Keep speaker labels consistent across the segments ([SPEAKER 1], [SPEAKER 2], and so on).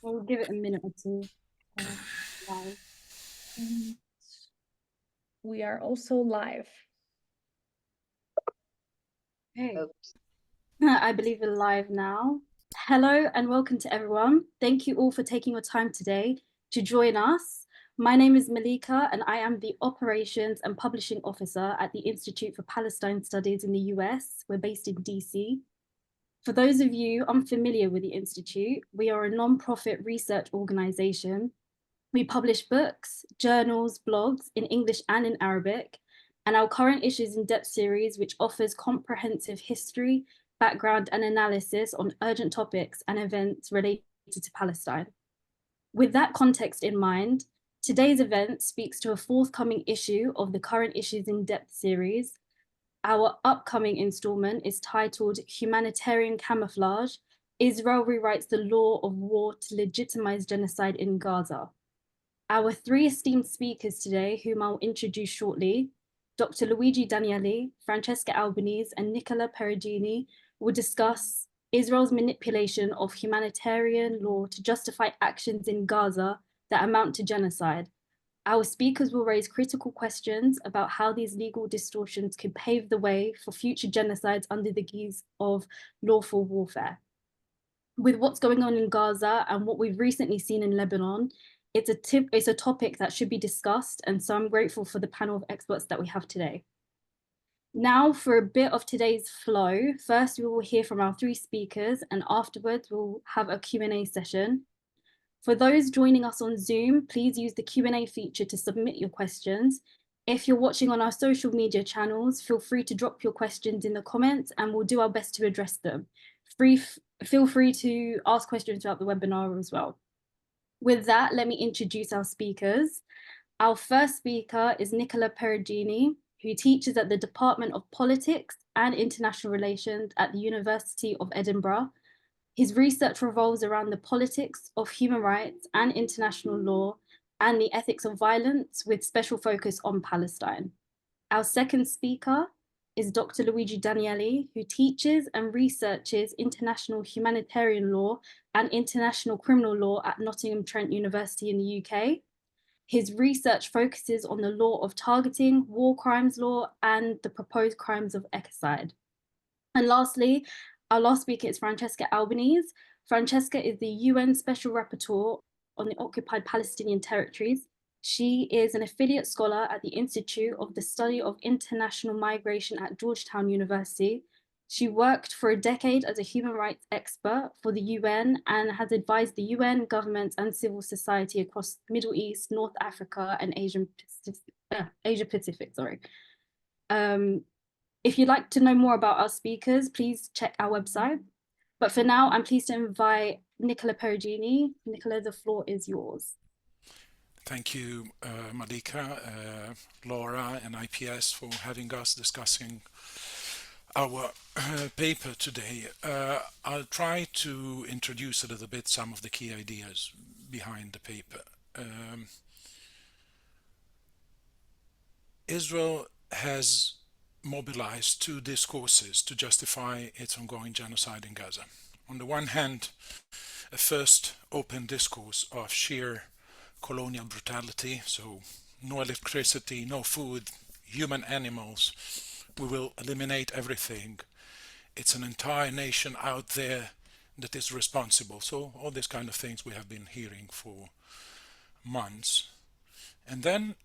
[SPEAKER 1] We'll give it a minute or two. Live.
[SPEAKER 2] And we are also live.
[SPEAKER 1] Okay.
[SPEAKER 3] Oops.
[SPEAKER 1] I believe we're live now. Hello and welcome to everyone. Thank you all for taking your time today to join us. My name is Malika and I am the Operations and Publishing Officer at the Institute for Palestine Studies in the US. We're based in DC. For those of you unfamiliar with the Institute, we are a non-profit research organization. We publish books, journals, blogs in English and in Arabic, and our current Issues in Depth series, which offers comprehensive history, background, and analysis on urgent topics and events related to Palestine. With that context in mind, today's event speaks to a forthcoming issue of the current Issues in Depth series. Our upcoming installment is titled Humanitarian Camouflage: Israel Rewrites the Law of War to Legitimize Genocide in Gaza. Our three esteemed speakers today, whom I'll introduce shortly, Dr. Luigi Danieli, Francesca Albanese, and Nicola Perugini, will discuss Israel's manipulation of humanitarian law to justify actions in Gaza that amount to genocide. Our speakers will raise critical questions about how these legal distortions could pave the way for future genocides under the guise of lawful warfare. With what's going on in Gaza and what we've recently seen in Lebanon, it's a topic that should be discussed, and so I'm grateful for the panel of experts that we have today. Now for a bit of today's flow. First, we will hear from our three speakers, and afterwards we'll have a Q&A session. For those joining us on Zoom, please use the Q&A feature to submit your questions. If you're watching on our social media channels, feel free to drop your questions in the comments and we'll do our best to address them. Feel free to ask questions throughout the webinar as well. With that, let me introduce our speakers. Our first speaker is Nicola Perugini, who teaches at the Department of Politics and International Relations at the University of Edinburgh. His research revolves around the politics of human rights and international law and the ethics of violence, with special focus on Palestine. Our second speaker is Dr. Luigi Danieli, who teaches and researches international humanitarian law and international criminal law at Nottingham Trent University in the UK. His research focuses on the law of targeting, war crimes law, and the proposed crimes of ecocide. And lastly, our last speaker is Francesca Albanese. Francesca is the UN Special Rapporteur on the occupied Palestinian territories. She is an affiliate scholar at the Institute of the Study of International Migration at Georgetown University. She worked for a decade as a human rights expert for the UN and has advised the UN, governments, and civil society across the Middle East, North Africa, and Asia Pacific. If you'd like to know more about our speakers, please check our website. But for now, I'm pleased to invite Nicola Perugini. Nicola, the floor is yours.
[SPEAKER 4] Thank you, Malika, Laura, and IPS for having us discussing our paper today. I'll try to introduce a little bit some of the key ideas behind the paper. Israel has mobilized two discourses to justify its ongoing genocide in Gaza. On the one hand, a first open discourse of sheer colonial brutality, so no electricity, no food, human animals, we will eliminate everything. It's an entire nation out there that is responsible. So all these kind of things we have been hearing for months. And then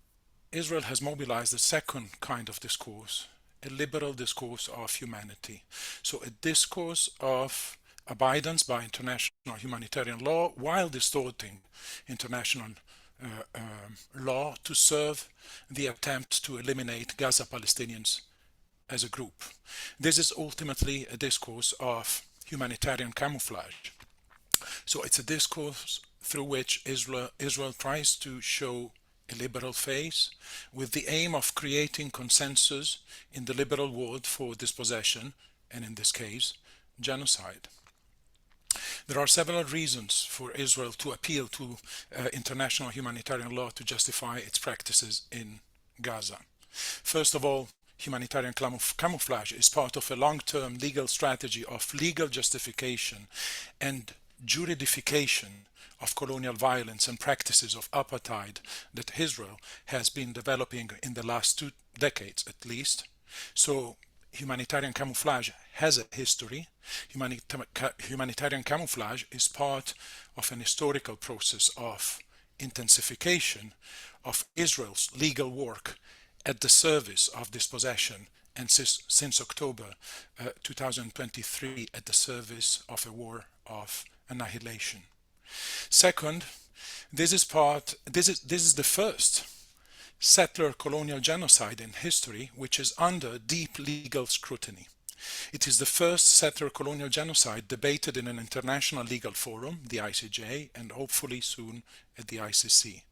[SPEAKER 4] Israel has mobilized a second kind of discourse, a liberal discourse of humanity. So a discourse of abidance by international humanitarian law while distorting international law to serve the attempt to eliminate Gaza Palestinians as a group. This is ultimately a discourse of humanitarian camouflage. So it's a discourse through which Israel tries to show a liberal face with the aim of creating consensus in the liberal world for dispossession, and in this case, genocide. There are several reasons for Israel to appeal to international humanitarian law to justify its practices in Gaza. First of all, humanitarian camouflage is part of a long-term legal strategy of legal justification and juridification of colonial violence and practices of apartheid that Israel has been developing in the last 2 decades at least. So humanitarian camouflage has a history. Humanitarian camouflage is part of an historical process of intensification of Israel's legal work at the service of dispossession, and since October 2023 at the service of a war of annihilation. Second, this is the first settler-colonial genocide in history which is under deep legal scrutiny. It is the first settler-colonial genocide debated in an international legal forum, the ICJ, and hopefully soon at the ICC.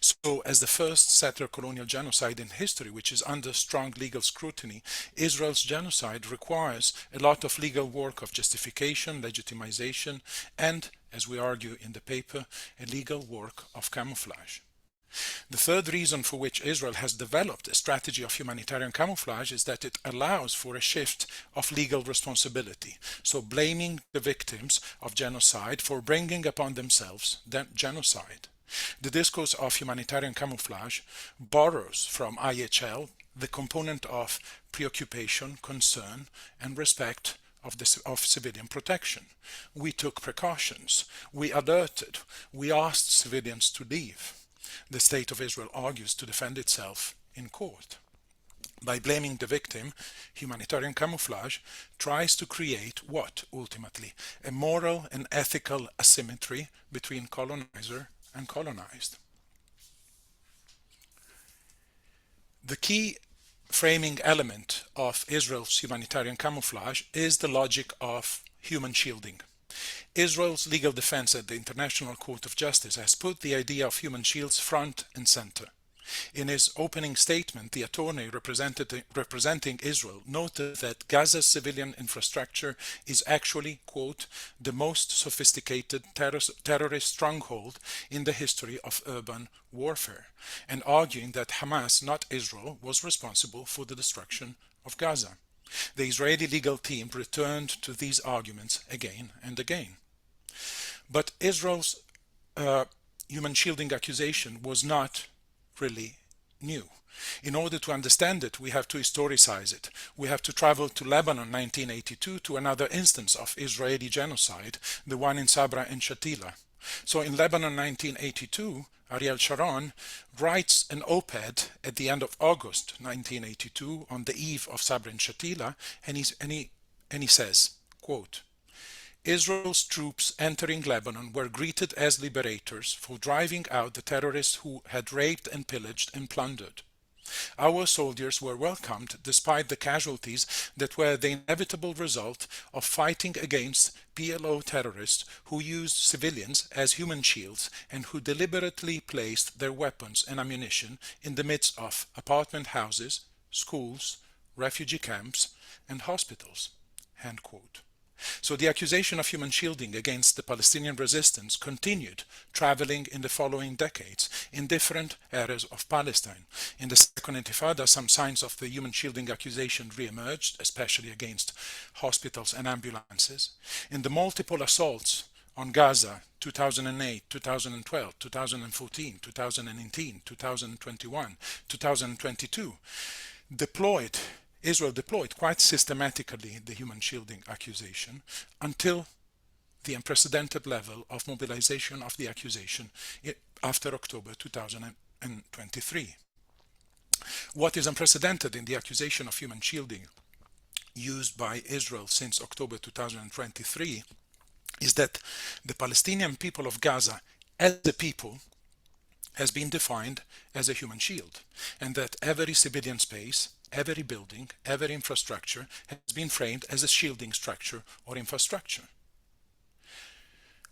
[SPEAKER 4] So, as the first settler-colonial genocide in history which is under strong legal scrutiny, Israel's genocide requires a lot of legal work of justification, legitimization, and, as we argue in the paper, a legal work of camouflage. The third reason for which Israel has developed a strategy of humanitarian camouflage is that it allows for a shift of legal responsibility, so blaming the victims of genocide for bringing upon themselves genocide. The discourse of humanitarian camouflage borrows from IHL the component of preoccupation, concern, and respect of civilian protection. We took precautions, we alerted, we asked civilians to leave. The State of Israel argues to defend itself in court. By blaming the victim, humanitarian camouflage tries to create what, ultimately? A moral and ethical asymmetry between colonizer and colonized. The key framing element of Israel's humanitarian camouflage is the logic of human shielding. Israel's legal defense at the International Court of Justice has put the idea of human shields front and center. In his opening statement, the attorney representing Israel noted that Gaza's civilian infrastructure is actually, quote, the most sophisticated terrorist stronghold in the history of urban warfare, and arguing that Hamas, not Israel, was responsible for the destruction of Gaza. The Israeli legal team returned to these arguments again and again. But Israel's human shielding accusation was not really new. In order to understand it, we have to historicize it. We have to travel to Lebanon 1982 to another instance of Israeli genocide, the one in Sabra and Shatila. So in Lebanon 1982, Ariel Sharon writes an op-ed at the end of August 1982 on the eve of Sabra and Shatila, and he says, quote, Israel's troops entering Lebanon were greeted as liberators for driving out the terrorists who had raped and pillaged and plundered. Our soldiers were welcomed despite the casualties that were the inevitable result of fighting against PLO terrorists who used civilians as human shields and who deliberately placed their weapons and ammunition in the midst of apartment houses, schools, refugee camps, and hospitals. End quote. So the accusation of human shielding against the Palestinian resistance continued, traveling in the following decades in different areas of Palestine. In the Second Intifada, some signs of the human shielding accusation re-emerged, especially against hospitals and ambulances. In the multiple assaults on Gaza, 2008, 2012, 2014, 2018, 2021, 2022, Israel deployed quite systematically the human shielding accusation until the unprecedented level of mobilization of the accusation after October 2023. What is unprecedented in the accusation of human shielding used by Israel since October 2023 is that the Palestinian people of Gaza as a people has been defined as a human shield, and that every civilian space, every building, every infrastructure has been framed as a shielding structure or infrastructure.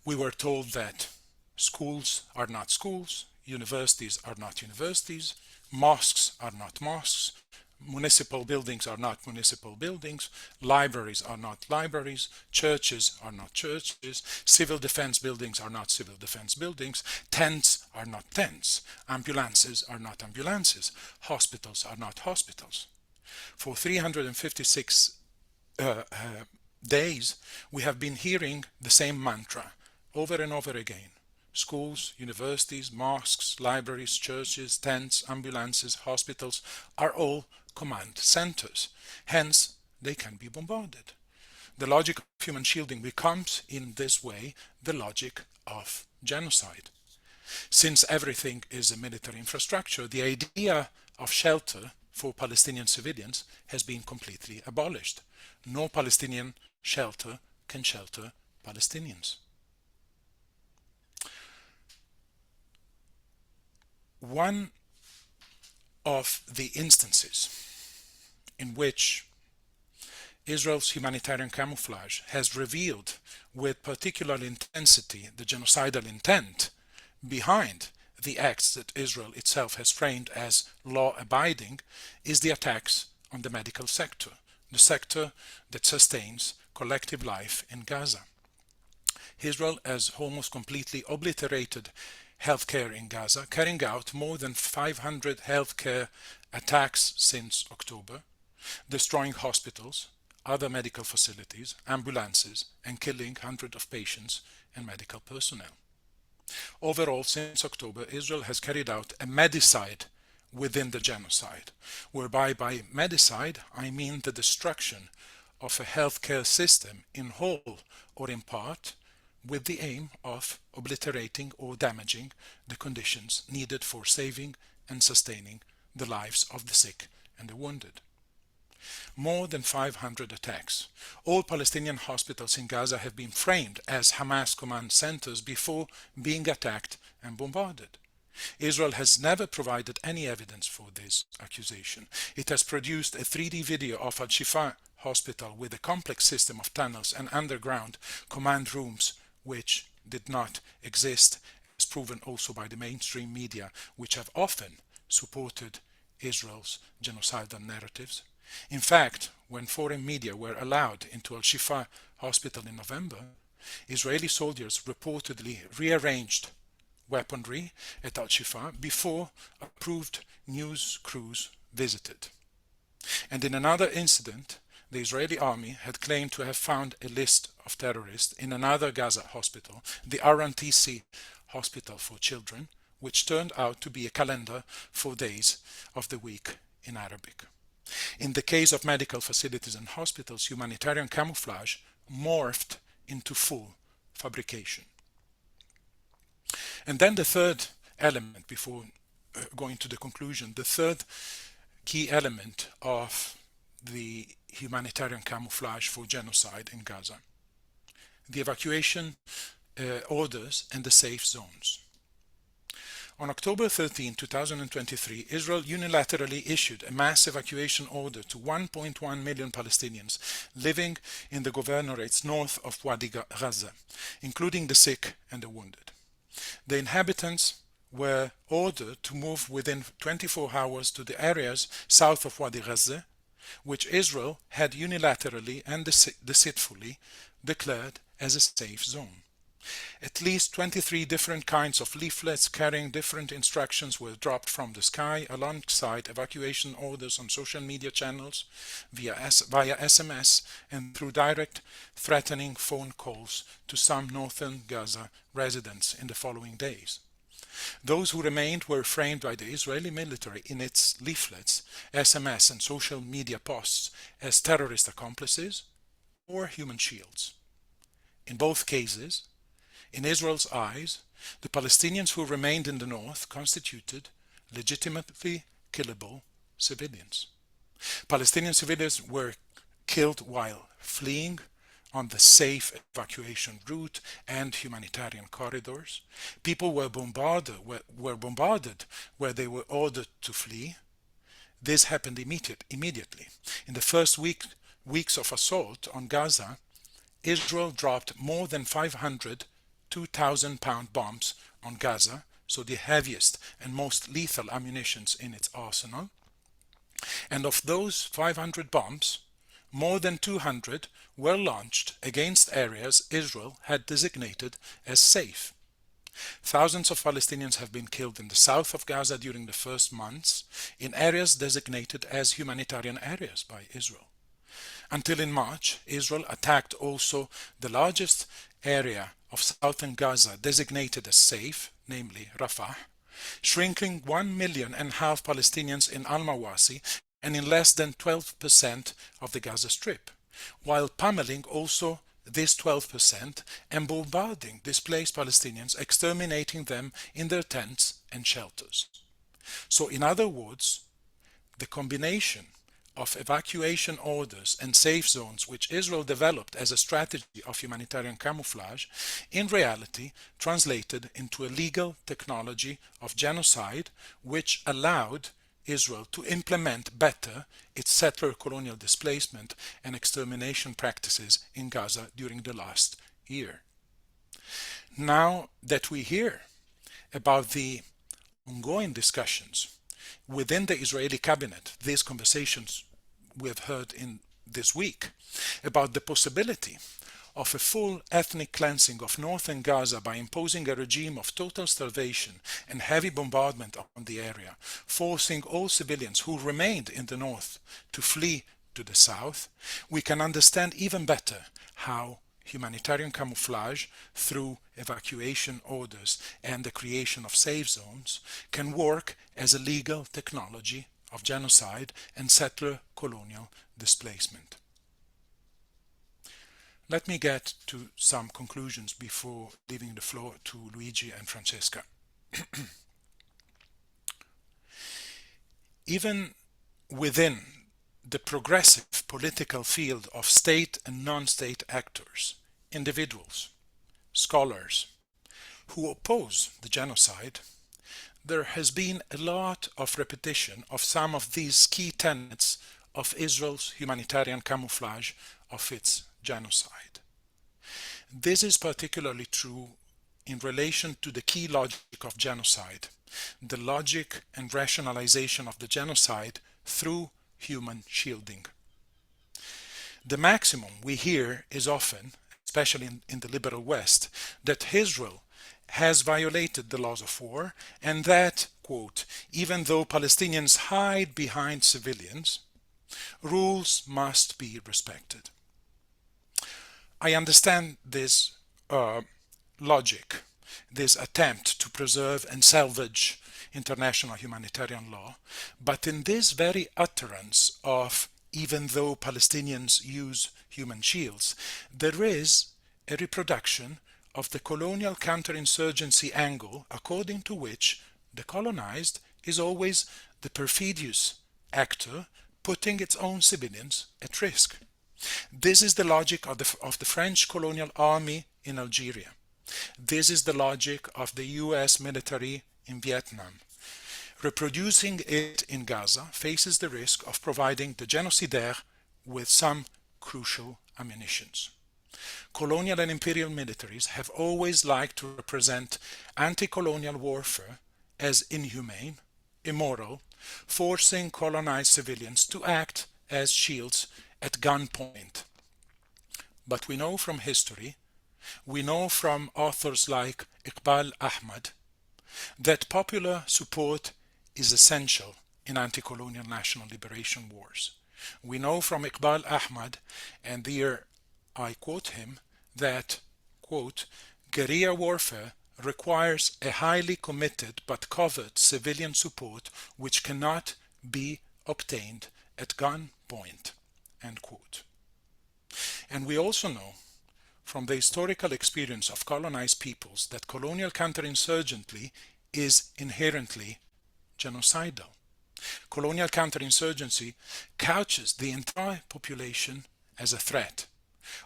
[SPEAKER 4] We were told that schools are not schools, universities are not universities, mosques are not mosques, municipal buildings are not municipal buildings, libraries are not libraries, churches are not churches, civil defense buildings are not civil defense buildings, tents are not tents, ambulances are not ambulances, hospitals are not hospitals. For 356 days, we have been hearing the same mantra, over and over again. Schools, universities, mosques, libraries, churches, tents, ambulances, hospitals are all command centers. Hence, they can be bombarded. The logic of human shielding becomes, in this way, the logic of genocide. Since everything is a military infrastructure, the idea of shelter for Palestinian civilians has been completely abolished. No Palestinian shelter can shelter Palestinians. One of the instances in which Israel's humanitarian camouflage has revealed with particular intensity the genocidal intent behind the acts that Israel itself has framed as law-abiding is the attacks on the medical sector, the sector that sustains collective life in Gaza. Israel has almost completely obliterated healthcare in Gaza, carrying out more than 500 healthcare attacks since October, destroying hospitals, other medical facilities, ambulances, and killing hundreds of patients and medical personnel. Overall, since October, Israel has carried out a Medicide within the genocide, whereby by Medicide I mean the destruction of a healthcare system in whole or in part, with the aim of obliterating or damaging the conditions needed for saving and sustaining the lives of the sick and the wounded. More than 500 attacks. All Palestinian hospitals in Gaza have been framed as Hamas command centers before being attacked and bombarded. Israel has never provided any evidence for this accusation. It has produced a 3D video of Al-Shifa hospital with a complex system of tunnels and underground command rooms which did not exist, as proven also by the mainstream media, which have often supported Israel's genocidal narratives. In fact, when foreign media were allowed into Al-Shifa hospital in November, Israeli soldiers reportedly rearranged weaponry at Al-Shifa before approved news crews visited. And in another incident, the Israeli army had claimed to have found a list of terrorists in another Gaza hospital, the RNTC Hospital for Children, which turned out to be a calendar for days of the week in Arabic. In the case of medical facilities and hospitals, humanitarian camouflage morphed into full fabrication. And then the third element, before going to the conclusion, the third key element of the humanitarian camouflage for genocide in Gaza: the evacuation orders and the safe zones. On October 13, 2023, Israel unilaterally issued a mass evacuation order to 1.1 million Palestinians living in the governorates north of Wadi Gaza, including the sick and the wounded. The inhabitants were ordered to move within 24 hours to the areas south of Wadi Gaza, which Israel had unilaterally and deceitfully declared as a safe zone. At least 23 different kinds of leaflets carrying different instructions were dropped from the sky, alongside evacuation orders on social media channels, via SMS, and through direct threatening phone calls to some northern Gaza residents in the following days. Those who remained were framed by the Israeli military in its leaflets, SMS, and social media posts as terrorist accomplices or human shields. In both cases, in Israel's eyes, the Palestinians who remained in the north constituted legitimately killable civilians. Palestinian civilians were killed while fleeing on the safe evacuation route and humanitarian corridors. People were bombarded where they were ordered to flee. This happened immediately. In the first weeks of assault on Gaza, Israel dropped more than 500 2,000-pound bombs on Gaza, so the heaviest and most lethal ammunitions in its arsenal. And of those 500 bombs, more than 200 were launched against areas Israel had designated as safe. Thousands of Palestinians have been killed in the south of Gaza during the first months in areas designated as humanitarian areas by Israel. Until in March, Israel attacked also the largest area of southern Gaza designated as safe, namely Rafah, shrinking 1.5 million Palestinians in Al-Mawasi and in less than 12% of the Gaza Strip, while pummeling also this 12% and bombarding displaced Palestinians, exterminating them in their tents and shelters. So in other words, the combination of evacuation orders and safe zones which Israel developed as a strategy of humanitarian camouflage, in reality translated into a legal technology of genocide which allowed Israel to implement better its settler-colonial displacement and extermination practices in Gaza during the last year. Now that we hear about the ongoing discussions within the Israeli cabinet, these conversations we have heard in this week, about the possibility of a full ethnic cleansing of northern Gaza by imposing a regime of total starvation and heavy bombardment on the area, forcing all civilians who remained in the north to flee to the south, we can understand even better how humanitarian camouflage through evacuation orders and the creation of safe zones can work as a legal technology of genocide and settler-colonial displacement. Let me get to some conclusions before leaving the floor to Luigi and Francesca. Even within the progressive political field of state and non-state actors, individuals, scholars who oppose the genocide, there has been a lot of repetition of some of these key tenets of Israel's humanitarian camouflage of its genocide. This is particularly true in relation to the key logic of genocide, the logic and rationalization of the genocide through human shielding. The maximum we hear is often, especially in the liberal West, that Israel has violated the laws of war and that, quote, even though Palestinians hide behind civilians, rules must be respected. I understand this logic, this attempt to preserve and salvage international humanitarian law, but in this very utterance of even though Palestinians use human shields, there is a reproduction of the colonial counterinsurgency angle according to which the colonized is always the perfidious actor putting its own civilians at risk. This is the logic of the French colonial army in Algeria. This is the logic of the US military in Vietnam. Reproducing it in Gaza faces the risk of providing the genocidaire with some crucial ammunitions. Colonial and imperial militaries have always liked to represent anti-colonial warfare as inhumane, immoral, forcing colonized civilians to act as shields at gunpoint. But we know from history, we know from authors like Iqbal Ahmad, that popular support is essential in anti-colonial national liberation wars. We know from Iqbal Ahmad, and here I quote him, that, quote, guerrilla warfare requires a highly committed but covert civilian support which cannot be obtained at gunpoint, end quote. And we also know from the historical experience of colonized peoples that colonial counterinsurgency is inherently genocidal. Colonial counterinsurgency couches the entire population as a threat.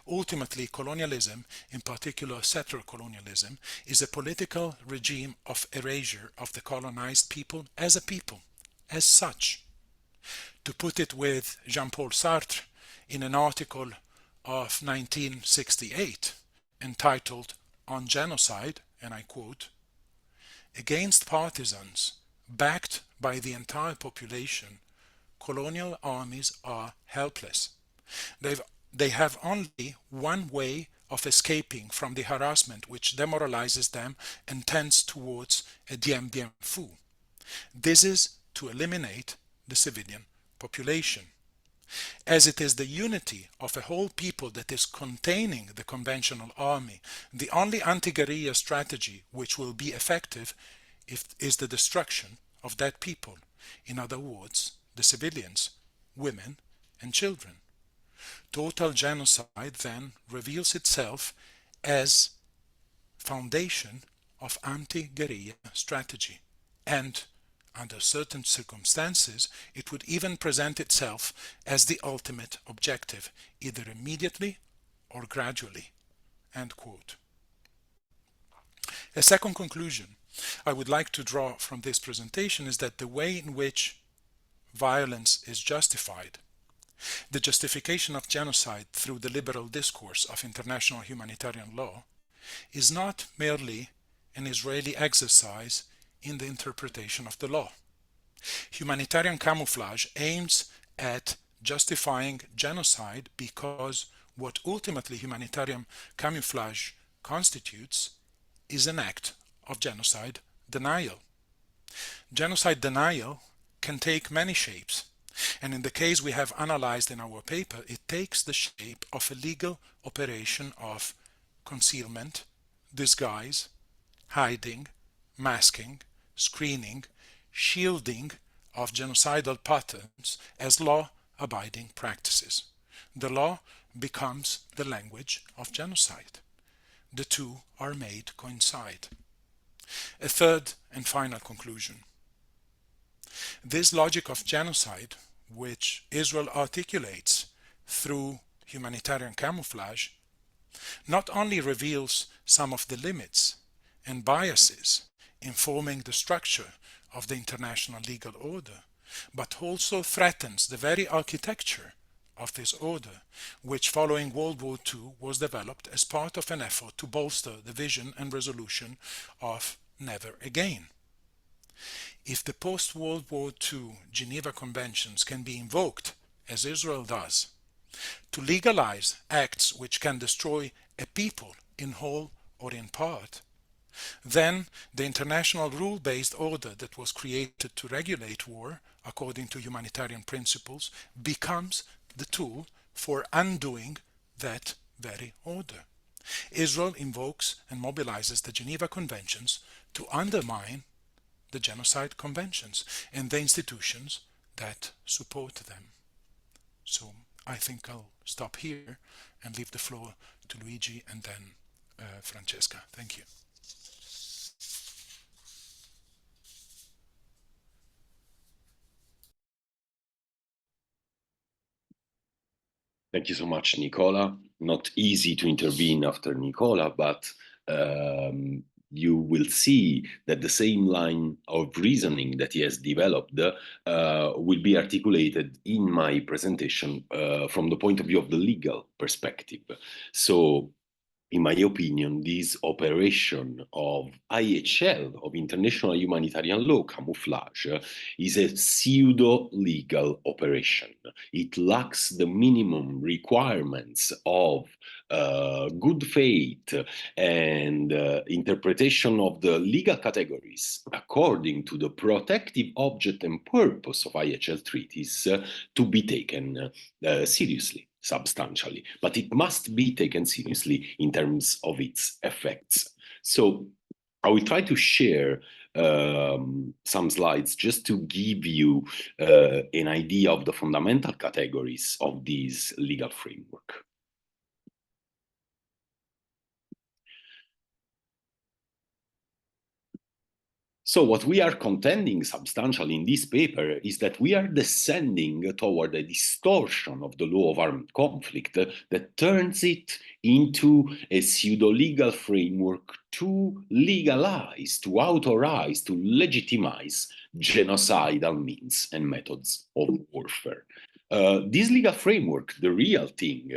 [SPEAKER 4] Ultimately, colonialism, in particular settler-colonialism, is a political regime of erasure of the colonized people, as such. To put it with Jean-Paul Sartre in an article of 1968 entitled On Genocide, and I quote, against partisans backed by the entire population, colonial armies are helpless. They have only one way of escaping from the harassment which demoralizes them and tends towards a dien bien phu. This is to eliminate the civilian population. as it is the unity of a whole people that is containing the conventional army, the only anti-guerrilla strategy which will be effective is the destruction of that people. In other words, the civilians, women, and children. Total genocide then reveals itself as foundation of anti-guerrilla strategy, and under certain circumstances it would even present itself as the ultimate objective, either immediately or gradually." End quote. A second conclusion I would like to draw from this presentation is that the way in which violence is justified, the justification of genocide through the liberal discourse of international humanitarian law, is not merely an Israeli exercise in the interpretation of the law. Humanitarian camouflage aims at justifying genocide because what ultimately humanitarian camouflage constitutes is an act of genocide denial. Genocide denial can take many shapes, and in the case we have analyzed in our paper, it takes the shape of a legal operation of concealment, disguise, hiding, masking, screening, shielding of genocidal patterns as law-abiding practices. The law becomes the language of genocide. The two are made coincide. A third and final conclusion. This logic of genocide, which Israel articulates through humanitarian camouflage, not only reveals some of the limits and biases informing the structure of the international legal order, but also threatens the very architecture of this order, which following World War II was developed as part of an effort to bolster the vision and resolution of never again. If the post-World War II Geneva Conventions can be invoked, as Israel does, to legalize acts which can destroy a people in whole or in part, then the international rule-based order that was created to regulate war according to humanitarian principles becomes the tool for undoing that very order. Israel invokes and mobilizes the Geneva Conventions to undermine the Genocide Conventions and the institutions that support them. So I think I'll stop here and leave the floor to Luigi and then Francesca. Thank you.
[SPEAKER 3] Thank you so much, Nicola. Not easy to intervene after Nicola, but you will see that the same line of reasoning that he has developed will be articulated in my presentation from the point of view of the legal perspective. So, in my opinion, this operation of IHL, of international humanitarian law camouflage, is a pseudo-legal operation. It lacks the minimum requirements of good faith and interpretation of the legal categories according to the protective object and purpose of IHL treaties to be taken seriously. Substantially, but it must be taken seriously in terms of its effects. So I will try to share some slides just to give you an idea of the fundamental categories of this legal framework. So what we are contending substantially in this paper is that we are descending toward a distortion of the law of armed conflict that turns it into a pseudo-legal framework to legalize, to authorize, to legitimize genocidal means and methods of warfare. This legal framework, the real thing,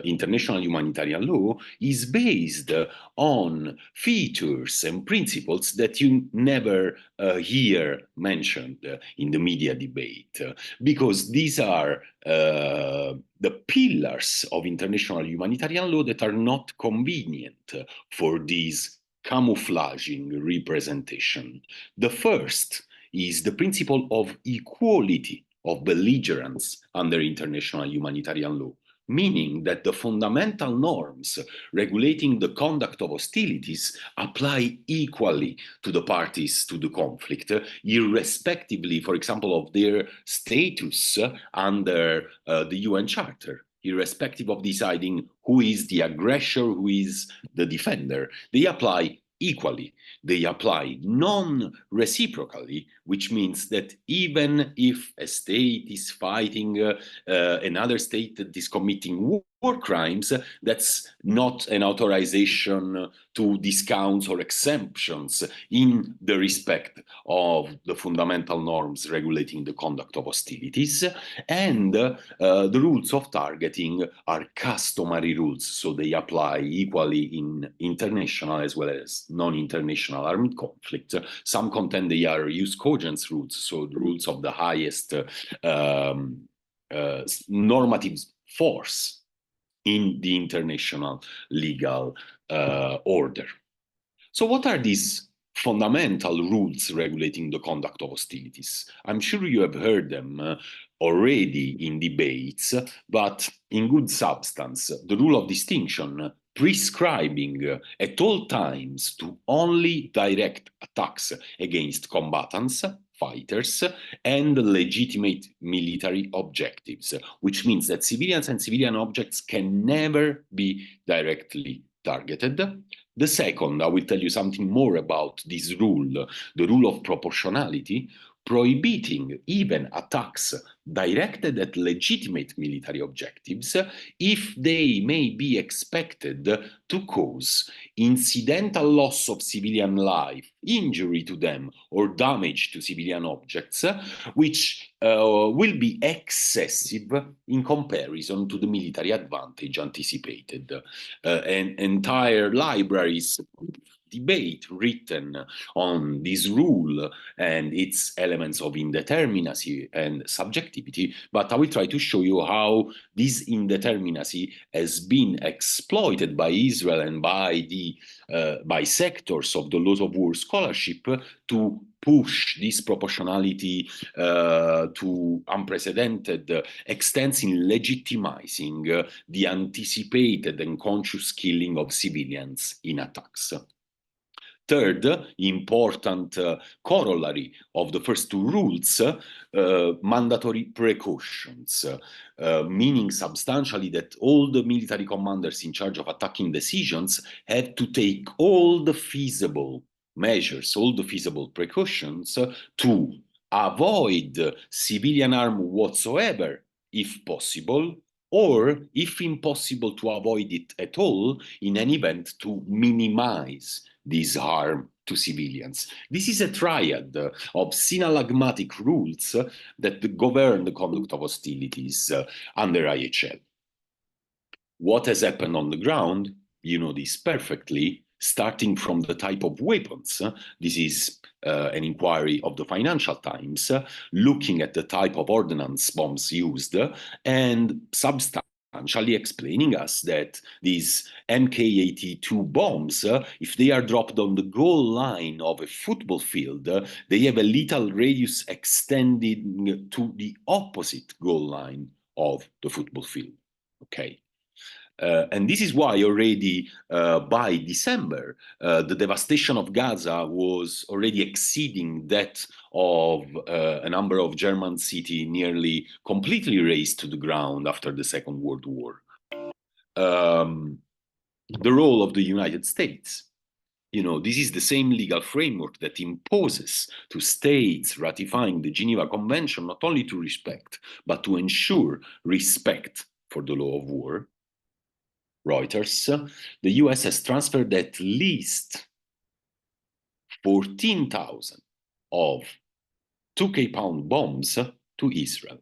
[SPEAKER 3] international humanitarian law, is based on features and principles that you never hear mentioned in the media debate, because these are the pillars of international humanitarian law that are not convenient for this camouflaging representation. The first is the principle of equality of belligerence under international humanitarian law, meaning that the fundamental norms regulating the conduct of hostilities apply equally to the parties to the conflict, irrespectively, for example, of their status under the UN Charter, irrespective of deciding who is the aggressor, who is the defender. They apply equally. They apply non-reciprocally, which means that even if a state is fighting another state that is committing war crimes, that's not an authorization to discounts or exemptions in the respect of the fundamental norms regulating the conduct of hostilities. And the rules of targeting are customary rules, so they apply equally in international as well as non-international armed conflict. Some contend they are jus cogens rules, so the rules of the highest normative force in the international legal order. So what are these fundamental rules regulating the conduct of hostilities? I'm sure you have heard them already in debates, but in good substance, the rule of distinction prescribing at all times to only direct attacks against combatants, fighters, and legitimate military objectives, which means that civilians and civilian objects can never be directly targeted. The second, I will tell you something more about this rule, the rule of proportionality, prohibiting even attacks directed at legitimate military objectives if they may be expected to cause incidental loss of civilian life, injury to them, or damage to civilian objects, which will be excessive in comparison to the military advantage anticipated. And entire libraries debate written on this rule and its elements of indeterminacy and subjectivity, but I will try to show you how this indeterminacy has been exploited by Israel and by sectors of the laws of war scholarship to push this proportionality to unprecedented extents in legitimizing the anticipated and conscious killing of civilians in attacks. Third, important corollary of the first two rules, mandatory precautions, meaning substantially that all the military commanders in charge of attacking decisions have to take all the feasible measures, all the feasible precautions to avoid civilian harm whatsoever, if possible, or if impossible to avoid it at all, in an event to minimize this harm to civilians. This is a triad of synalagmatic rules that govern the conduct of hostilities under IHL. What has happened on the ground, you know this perfectly, starting from the type of weapons. This is an inquiry of the Financial Times, looking at the type of ordnance bombs used and substantially explaining us that these Mk-82 bombs, if they are dropped on the goal line of a football field, they have a lethal radius extending to the opposite goal line of the football field. Okay. And this is why already by December, the devastation of Gaza was already exceeding that of a number of German cities nearly completely razed to the ground after the Second World War. The role of the United States. You know, this is the same legal framework that imposes to states ratifying the Geneva Convention not only to respect, but to ensure respect for the law of war. Reuters, the US has transferred at least 14,000 of 2K pound bombs to Israel.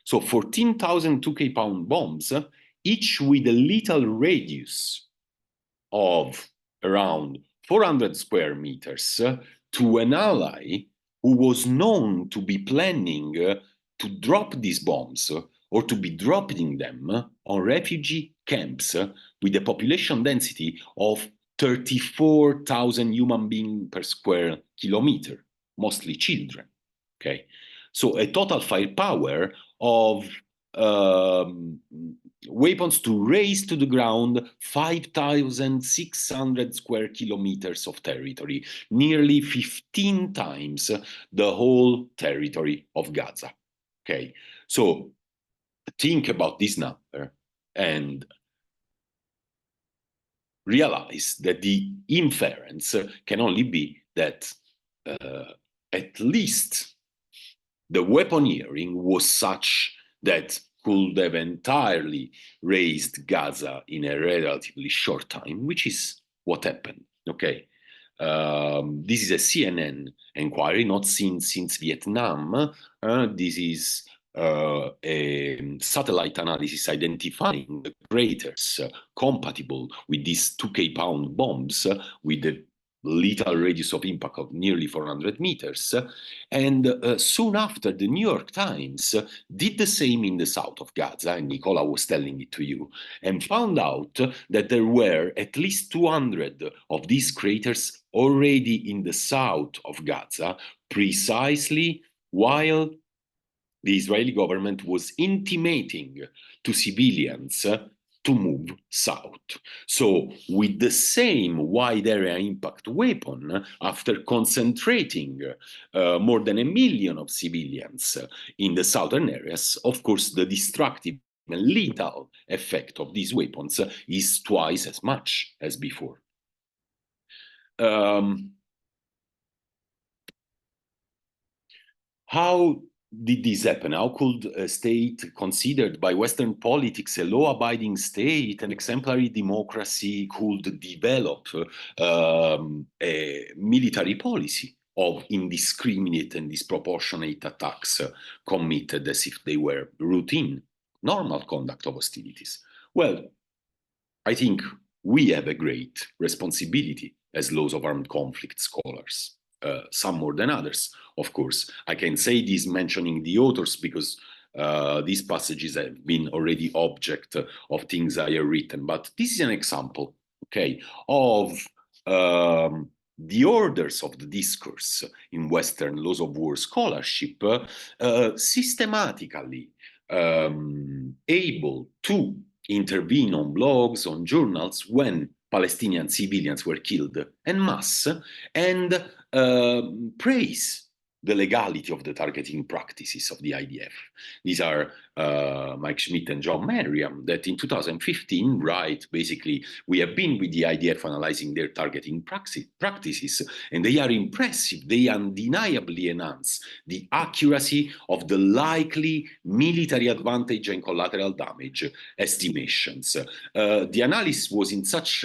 [SPEAKER 3] So 14,000 2K pound bombs, each with a lethal radius of around 400 square meters to an ally who was known to be planning to drop these bombs or to be dropping them on refugee camps with a population density of 34,000 human beings per square kilometer, mostly children. Okay, So a total firepower of weapons to raze to the ground 5,600 square kilometers of territory, nearly 15 times the whole territory of Gaza. Okay, so think about this number and realize that the inference can only be that at least the weaponeering was such that could have entirely razed Gaza in a relatively short time, which is what happened. Okay, this is a CNN inquiry, not since Vietnam. This is a satellite analysis identifying the craters compatible with these 2K pound bombs with the lethal radius of impact of nearly 400 meters. And soon after, the New York Times did the same in the south of Gaza, and Nicola was telling it to you, and found out that there were at least 200 of these craters already in the south of Gaza, precisely while the Israeli government was intimating to civilians to move south. So with the same wide area impact weapon, after concentrating more than 1 million of civilians in the southern areas, of course, the destructive and lethal effect of these weapons is twice as much as before. How did this happen? How could a state considered by Western politics a law-abiding state, an exemplary democracy, could develop a military policy of indiscriminate and disproportionate attacks committed as if they were routine, normal conduct of hostilities? Well, I think we have a great responsibility as laws of armed conflict scholars. Some more than others, of course. I can say this mentioning the authors because these passages have been already object of things I have written, but this is an example, okay, of the orders of the discourse in Western laws of war scholarship systematically able to intervene on blogs, on journals, when Palestinian civilians were killed en masse, and praise the legality of the targeting practices of the IDF. These are Mike Schmidt and John Merriam, that in 2015 write, basically, we have been with the IDF analyzing their targeting practices, and they are impressive. They undeniably enhance the accuracy of the likely military advantage and collateral damage estimations. The analysis was in such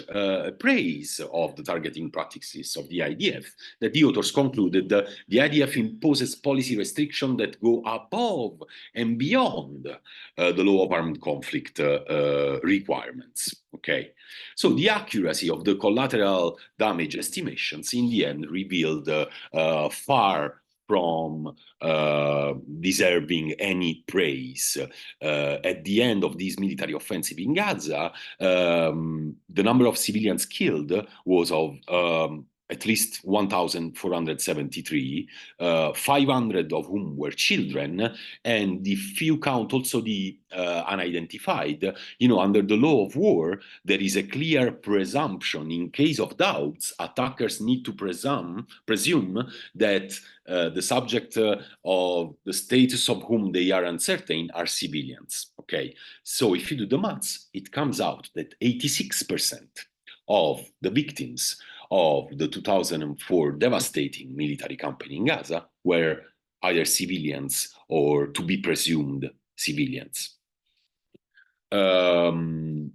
[SPEAKER 3] praise of the targeting practices of the IDF that the authors concluded the IDF imposes policy restrictions that go above and beyond the law of armed conflict requirements. Okay, so the accuracy of the collateral damage estimations in the end revealed far from deserving any praise. At the end of this military offensive in Gaza, the number of civilians killed was of at least 1,473, 500 of whom were children, and if you count also the unidentified, under the law of war, there is a clear presumption. In case of doubts, attackers need to presume that the subject of the status of whom they are uncertain are civilians. Okay, so if you do the maths, it comes out that 86% of the victims of the 2004 devastating military campaign in Gaza were either civilians or to be presumed civilians. The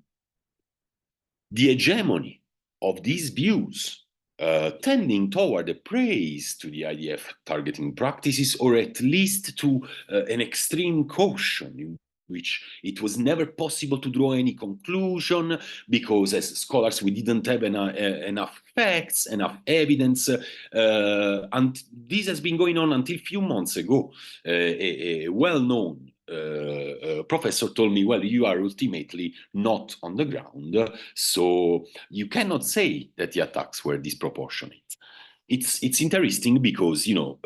[SPEAKER 3] hegemony of these views tending toward a praise to the IDF targeting practices, or at least to an extreme caution in which it was never possible to draw any conclusion because as scholars we didn't have enough facts, enough evidence, and this has been going on until a few months ago. A well-known professor told me, well, you are ultimately not on the ground, so you cannot say that the attacks were disproportionate. it's interesting because, you know,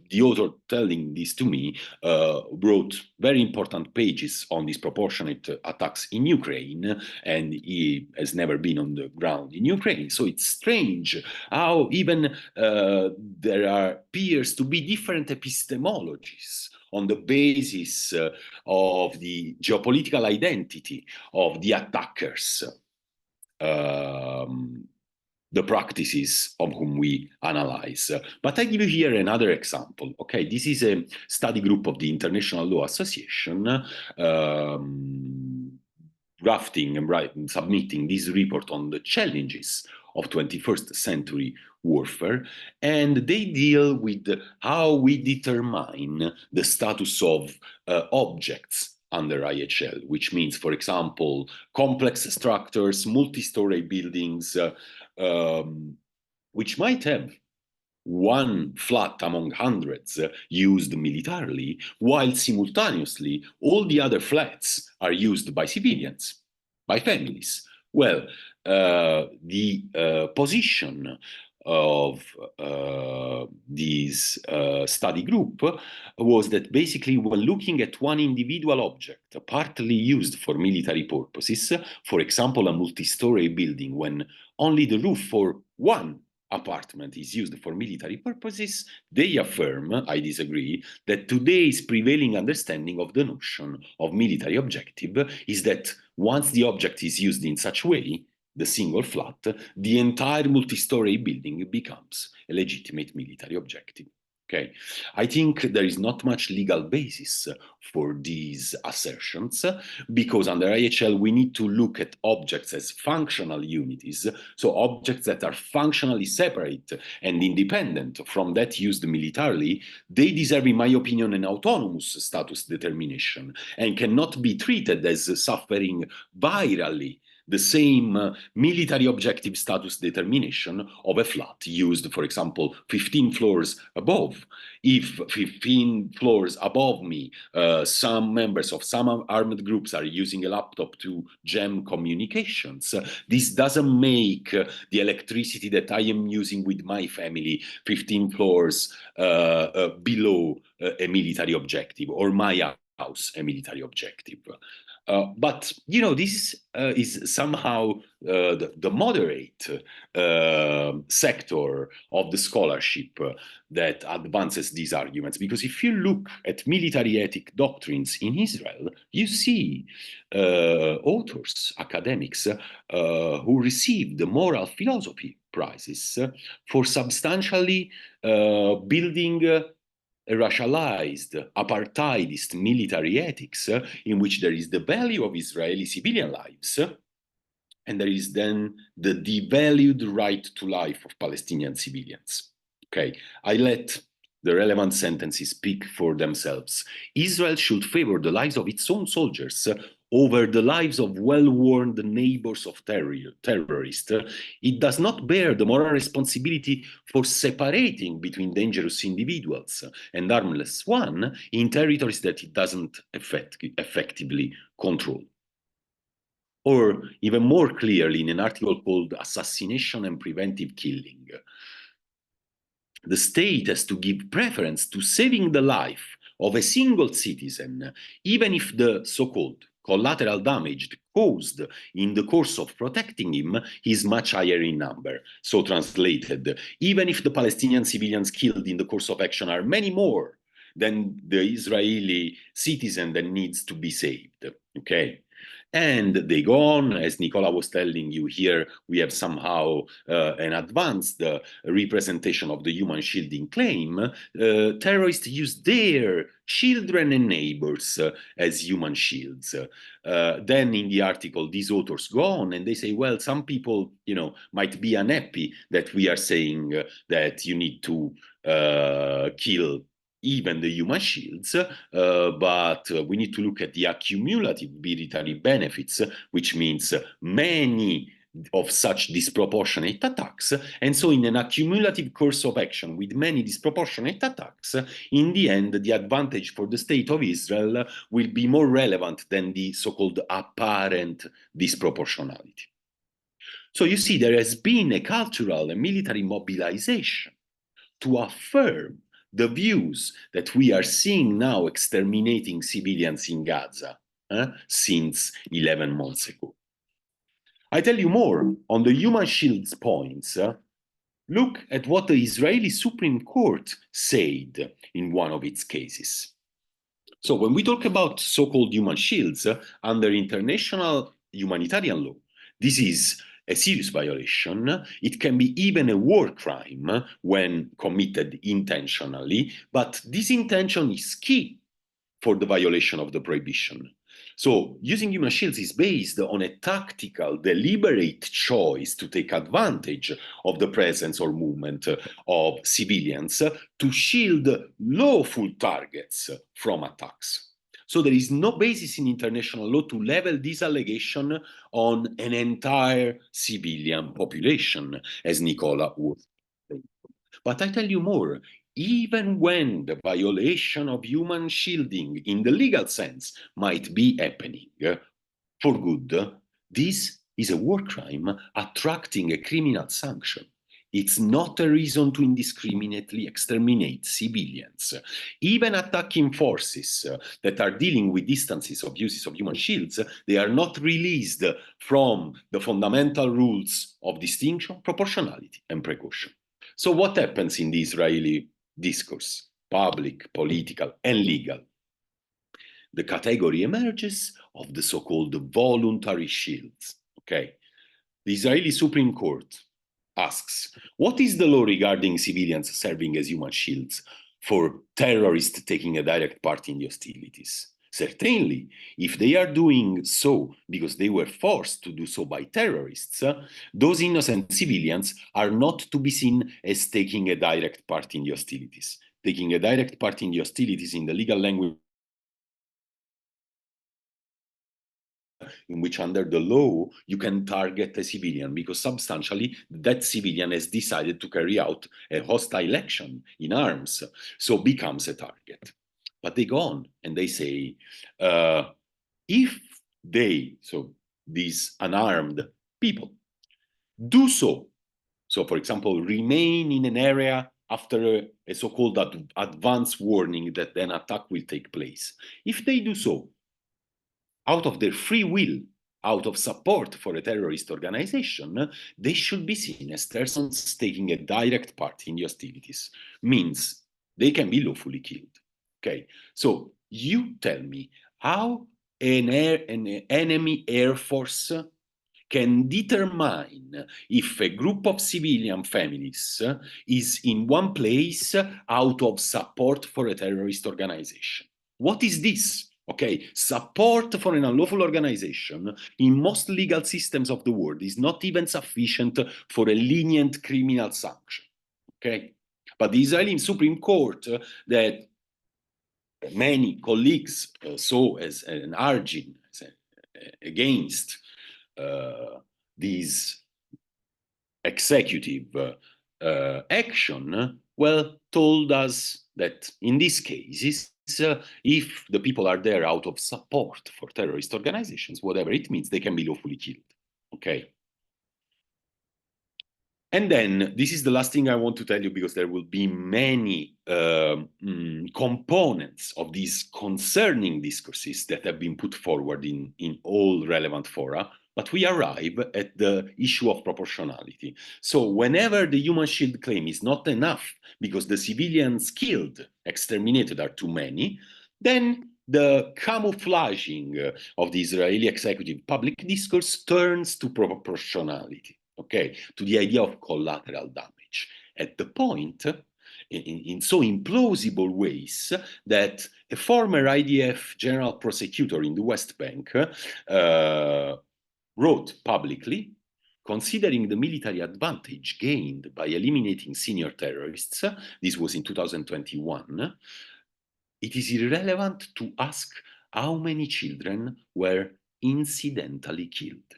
[SPEAKER 3] the author telling this to me wrote very important pages on disproportionate attacks in Ukraine, and he has never been on the ground in Ukraine. So it's strange how even there appears to be different epistemologies on the basis of the geopolitical identity of the attackers. The practices of whom we analyze. But I give you here another example. Okay, this is a study group of the International Law Association drafting and submitting this report on the challenges of 21st century warfare, and they deal with how we determine the status of objects under IHL, which means, for example, complex structures, multi-story buildings, which might have one flat among hundreds used militarily, while simultaneously all the other flats are used by civilians, by families. Well, the position of this study group was that basically when looking at one individual object, partly used for military purposes, for example, a multi-story building, when only the roof for one apartment is used for military purposes, they affirm, I disagree, that today's prevailing understanding of the notion of military objective is that once the object is used in such a way, the single flat, the entire multi-story building becomes a legitimate military objective. Okay, I think there is not much legal basis for these assertions, because under IHL we need to look at objects as functional unities, so objects that are functionally separate and independent from that used militarily. They deserve, in my opinion, an autonomous status determination and cannot be treated as suffering virally the same military objective status determination of a flat used, for example, 15 floors above. If 15 floors above me, some members of some armed groups are using a laptop to jam communications, this doesn't make the electricity that I am using with my family 15 floors below a military objective, or my house a military objective. But, you know, this is somehow the moderate sector of the scholarship that advances these arguments. Because if you look at military ethic doctrines in Israel, you see authors, academics, who received the moral philosophy prizes for substantially building a racialized, apartheidist military ethics in which there is the value of Israeli civilian lives, and there is then the devalued right to life of Palestinian civilians. Okay, I let the relevant sentences speak for themselves. Israel should favor the lives of its own soldiers over the lives of well-warned neighbors of terrorists. It does not bear the moral responsibility for separating between dangerous individuals and harmless ones in territories that it doesn't effectively control. Or even more clearly, in an article called Assassination and Preventive Killing, the state has to give preference to saving the life of a single citizen, even if the so-called collateral damage caused in the course of protecting him is much higher in number. So translated, even if the Palestinian civilians killed in the course of action are many more than the Israeli citizen that needs to be saved, okay? And they go on, as Nicola was telling you here, we have somehow an advanced representation of the human shielding claim. Terrorists use their children and neighbors as human shields. Then in the article, these authors go on and they say, well, some people, you know, might be unhappy that we are saying that you need to kill even the human shields, but we need to look at the accumulative military benefits, which means many of such disproportionate attacks. And so in an accumulative course of action with many disproportionate attacks, in the end, the advantage for the state of Israel will be more relevant than the so-called apparent disproportionality. So you see, there has been a cultural and military mobilization to affirm the views that we are seeing now exterminating civilians in Gaza since 11 months ago. I tell you more on the human shields points. Look at what the Israeli Supreme Court said in one of its cases. So when we talk about so-called human shields under international humanitarian law, this is a serious violation. It can be even a war crime when committed intentionally, but this intention is key for the violation of the prohibition. So using human shields is based on a tactical, deliberate choice to take advantage of the presence or movement of civilians to shield lawful targets from attacks. So there is no basis in international law to level this allegation on an entire civilian population, as Nicola was saying. But I tell you more, even when the violation of human shielding in the legal sense might be happening for good, this is a war crime attracting a criminal sanction. It's not a reason to indiscriminately exterminate civilians. Even attacking forces that are dealing with instances of uses of human shields, they are not released from the fundamental rules of distinction, proportionality, and precaution. So what happens in the Israeli discourse, public, political, and legal? The category emerges of the so-called voluntary shields. Okay, the Israeli Supreme Court asks, what is the law regarding civilians serving as human shields for terrorists taking a direct part in the hostilities? Certainly, if they are doing so because they were forced to do so by terrorists, those innocent civilians are not to be seen as taking a direct part in the hostilities. Taking a direct part in the hostilities in the legal language in which under the law you can target a civilian because substantially that civilian has decided to carry out a hostile action in arms, so becomes a target. But they go on and they say, if they, so these unarmed people, do so, so for example, remain in an area after a so-called advance warning that an attack will take place, if they do so out of their free will, out of support for a terrorist organization, they should be seen as persons taking a direct part in the hostilities. Means they can be lawfully killed. Okay, so you tell me how an enemy air force can determine if a group of civilian families is in one place out of support for a terrorist organization. What is this? Okay, support for an unlawful organization in most legal systems of the world is not even sufficient for a lenient criminal sanction. Okay, but the Israeli Supreme Court that many colleagues saw as an argin against this executive action, well, told us that in these cases, if the people are there out of support for terrorist organizations, whatever it means, they can be lawfully killed. Okay. And then this is the last thing I want to tell you, because there will be many components of these concerning discourses that have been put forward in all relevant fora, but we arrive at the issue of proportionality. So whenever the human shield claim is not enough because the civilians killed, exterminated are too many, then the camouflaging of the Israeli executive public discourse turns to proportionality. Okay, to the idea of collateral damage, at the point, in so implausible ways that a former IDF general prosecutor in the West Bank wrote publicly, considering the military advantage gained by eliminating senior terrorists, this was in 2021, it is irrelevant to ask how many children were incidentally killed.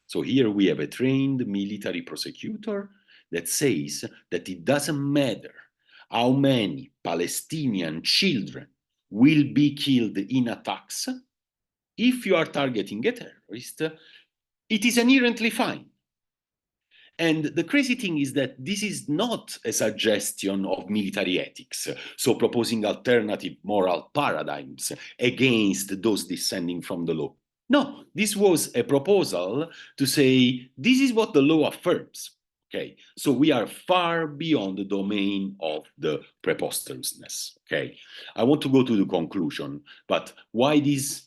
[SPEAKER 3] So here we have a trained military prosecutor that says that it doesn't matter how many Palestinian children will be killed in attacks. If you are targeting a terrorist, it is inherently fine And the crazy thing is that this is not a suggestion of military ethics, so proposing alternative moral paradigms against those descending from the law. No, this was a proposal to say, this is what the law affirms. Okay, so we are far beyond the domain of the preposterousness. Okay, I want to go to the conclusion, but why this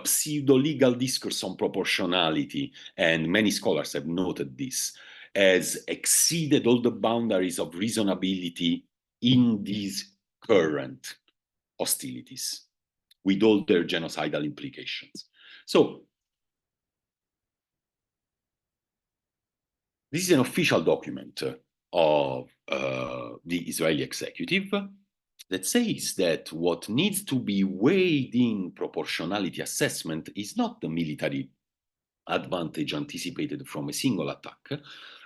[SPEAKER 3] pseudo-legal discourse on proportionality, and many scholars have noted this, has exceeded all the boundaries of reasonability in these current hostilities, with all their genocidal implications. So, this is an official document of the Israeli executive that says that what needs to be weighed in proportionality assessment is not the military advantage anticipated from a single attack,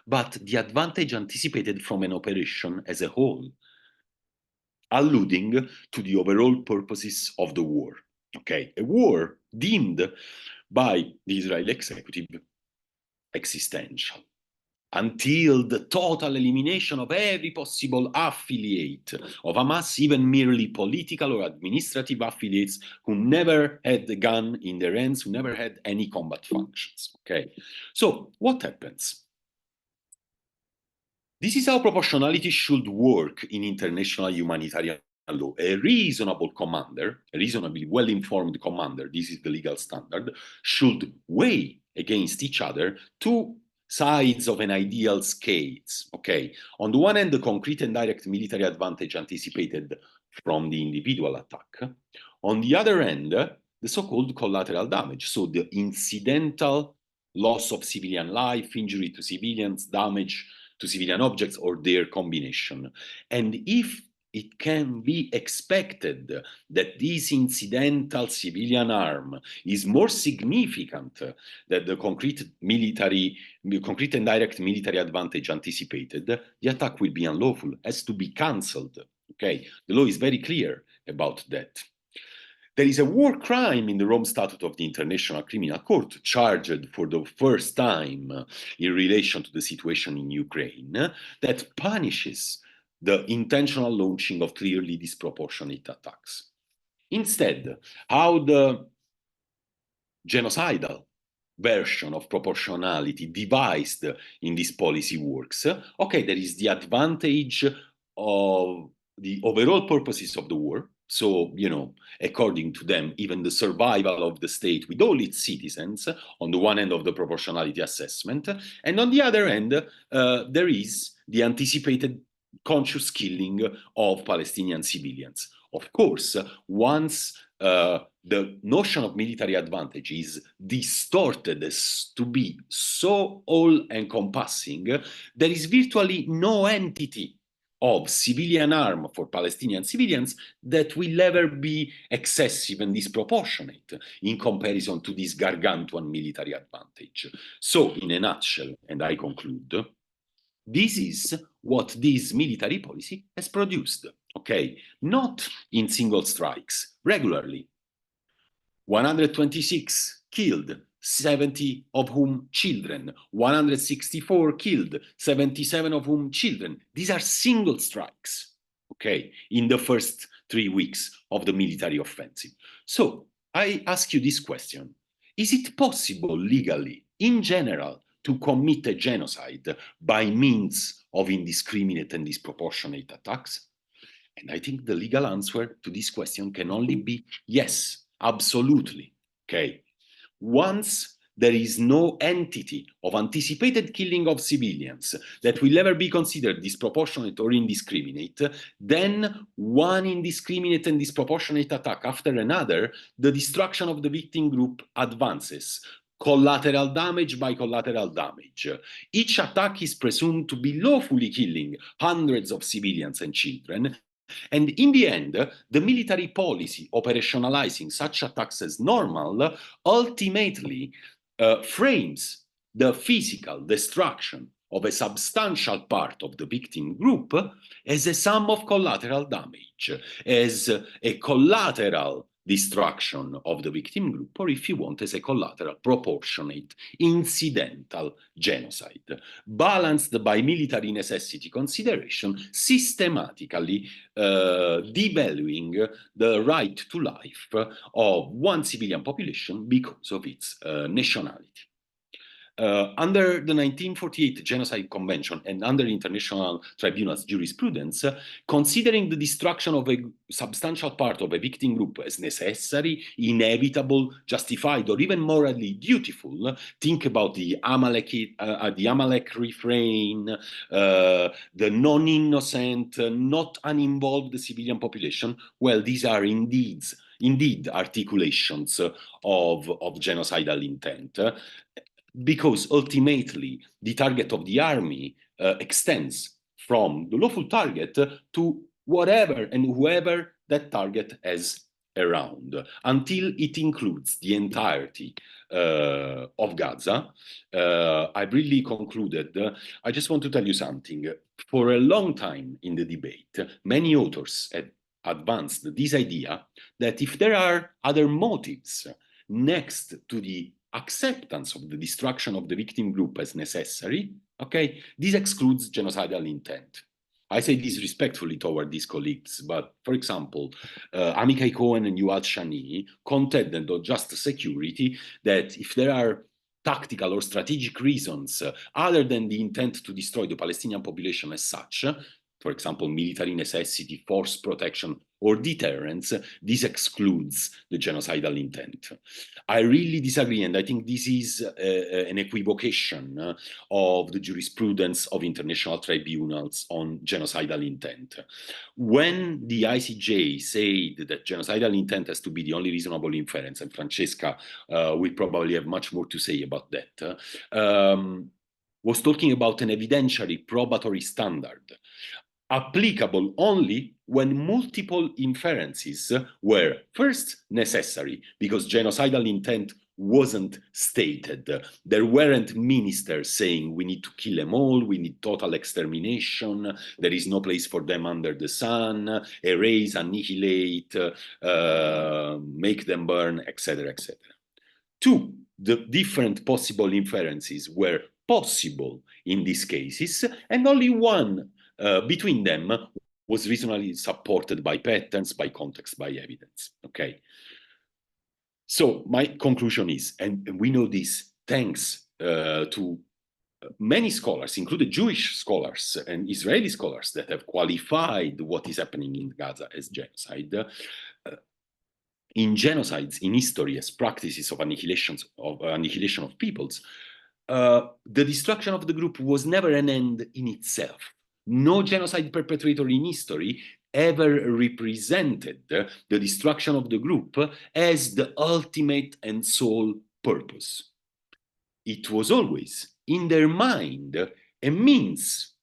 [SPEAKER 3] but the advantage anticipated from an operation as a whole, alluding to the overall purposes of the war. Okay, a war deemed by the Israeli executive existential, until the total elimination of every possible affiliate of Hamas, even merely political or administrative affiliates who never had the gun in their hands, who never had any combat functions. Okay, so what happens? This is how proportionality should work in international humanitarian law. A reasonable commander, a reasonably well-informed commander, this is the legal standard, should weigh against each other two sides of an ideal scales. Okay, on the one hand, the concrete and direct military advantage anticipated from the individual attack. On the other hand, the so-called collateral damage, so the incidental loss of civilian life, injury to civilians, damage to civilian objects, or their combination. And if it can be expected that this incidental civilian harm is more significant than the concrete and direct military advantage anticipated, the attack will be unlawful, has to be cancelled. Okay, the law is very clear about that. There is a war crime in the Rome Statute of the International Criminal Court, charged for the first time in relation to the situation in Ukraine, that punishes the intentional launching of clearly disproportionate attacks. Instead, how the genocidal version of proportionality devised in this policy works, okay, there is the advantage of the overall purposes of the war. So, you know, according to them, even the survival of the state with all its citizens, on the one end of the proportionality assessment, and on the other end, there is the anticipated conscious killing of Palestinian civilians. Of course, once the notion of military advantage is distorted as to be so all-encompassing, there is virtually no entity of civilian harm for Palestinian civilians that will ever be excessive and disproportionate in comparison to this gargantuan military advantage. So, in a nutshell, and I conclude, this is what this military policy has produced, okay? Not in single strikes, regularly. 126 killed, 70 of whom children, 164 killed, 77 of whom children. These are single strikes, okay, in the first 3 weeks of the military offensive. So I ask you this question. Is it possible legally, in general, to commit a genocide by means of indiscriminate and disproportionate attacks? And I think the legal answer to this question can only be yes, absolutely, okay? Once there is no entity of anticipated killing of civilians that will ever be considered disproportionate or indiscriminate, then one indiscriminate and disproportionate attack after another, the destruction of the victim group advances. Collateral damage by collateral damage. Each attack is presumed to be lawfully killing hundreds of civilians and children. And in the end, the military policy operationalizing such attacks as normal ultimately frames the physical destruction of a substantial part of the victim group as a sum of collateral damage, as a collateral destruction of the victim group, or if you want, as a collateral, proportionate, incidental genocide, balanced by military necessity consideration, systematically devaluing the right to life of one civilian population because of its nationality. Under the 1948 Genocide Convention and under International Tribunal's jurisprudence, considering the destruction of a substantial part of a victim group as necessary, inevitable, justified, or even morally dutiful, think about the Amalek refrain, the non-innocent, not uninvolved civilian population. Well, these are indeed articulations of genocidal intent. Because ultimately the target of the army extends from the lawful target to whatever and whoever that target has around, until it includes the entirety of Gaza. I've really concluded. I just want to tell you something. For a long time in the debate, many authors have advanced this idea that if there are other motives next to the acceptance of the destruction of the victim group as necessary, okay, this excludes genocidal intent. I say this respectfully toward these colleagues, but for example, Amichai Cohen and Yuval Shani contended on just security that if there are tactical or strategic reasons other than the intent to destroy the Palestinian population as such, for example, military necessity, force protection, or deterrence, this excludes the genocidal intent. I really disagree, and I think this is an equivocation of the jurisprudence of international tribunals on genocidal intent. When the ICJ said that genocidal intent has to be the only reasonable inference, and Francesca will probably have much more to say about that, was talking about an evidentiary probatory standard applicable only when multiple inferences were first necessary, because genocidal intent wasn't stated. There weren't ministers saying we need to kill them all, we need total extermination, there is no place for them under the sun, erase, annihilate, make them burn, etc., etc. Two, the different possible inferences were possible in these cases, and only one between them was reasonably supported by patterns, by context, by evidence, okay? So my conclusion is, and we know this thanks to many scholars, including Jewish scholars and Israeli scholars that have qualified what is happening in Gaza as genocide, in genocides in history as practices of annihilation of peoples, the destruction of the group was never an end in itself. No genocide perpetrator in history ever represented the destruction of the group as the ultimate and sole purpose. It was always, in their mind, a means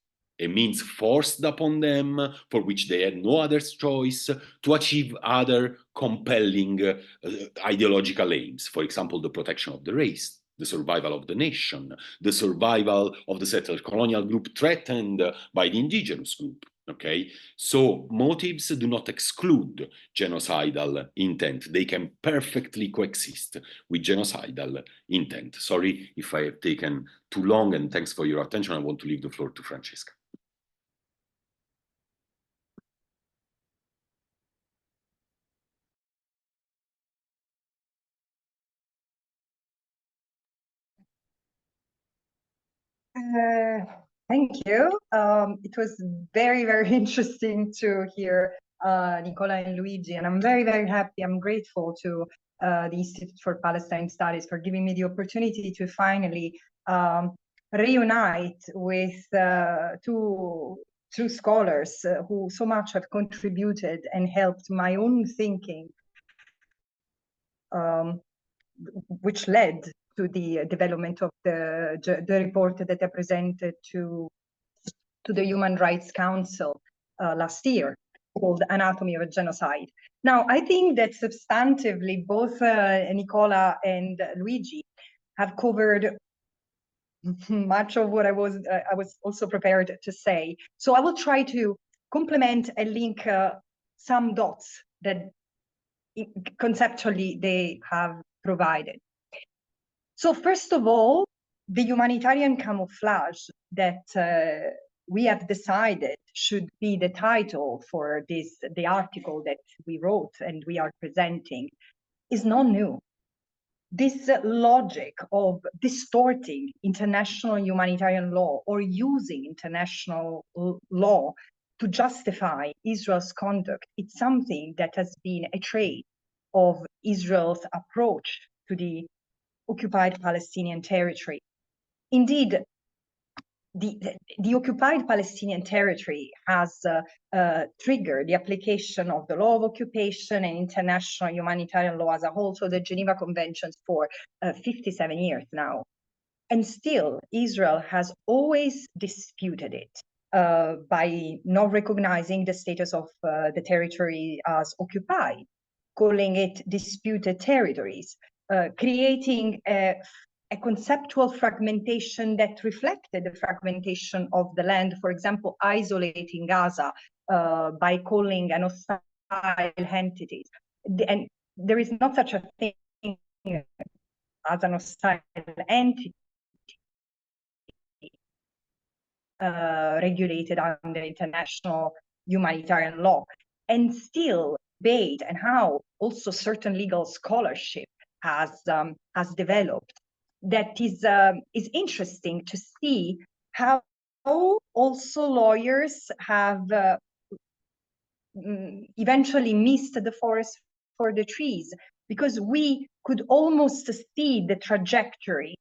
[SPEAKER 3] forced upon them, for which they had no other choice, to achieve other compelling ideological aims. For example, the protection of the race, the survival of the nation, the survival of the settler-colonial group threatened by the indigenous group, okay? So motives do not exclude genocidal intent. They can perfectly coexist with genocidal intent. Sorry if I have taken too long, and thanks for your attention. I want to leave the floor to Francesca.
[SPEAKER 5] Thank you. It was very, very interesting to hear Nicola and Luigi, and I'm very, very happy. I'm grateful to the Institute for Palestine Studies for giving me the opportunity to finally reunite with two scholars who so much have contributed and helped my own thinking, which led to the development of the report that I presented to the Human Rights Council last year, called Anatomy of a Genocide. Now, I think that substantively, both Nicola and Luigi have covered much of what I was also prepared to say. So I will try to complement and link some dots that conceptually they have provided. So first of all, the humanitarian camouflage that we have decided should be the title for the article that we wrote and we are presenting is not new. This logic of distorting international humanitarian law or using international law to justify Israel's conduct, it's something that has been a trait of Israel's approach to the occupied Palestinian territory. Indeed, the occupied Palestinian territory has triggered the application of the law of occupation and international humanitarian law as a whole, so the Geneva Conventions, for 57 years now. And still, Israel has always disputed it by not recognizing the status of the territory as occupied, calling it disputed territories, creating a conceptual fragmentation that reflected the fragmentation of the land, for example, isolating Gaza by calling an hostile entity. And there is not such a thing as an hostile entity regulated under international humanitarian law. And still debate and how also certain legal scholarship has developed that is interesting to see how also lawyers have eventually missed the forest for the trees, because we could almost see the trajectory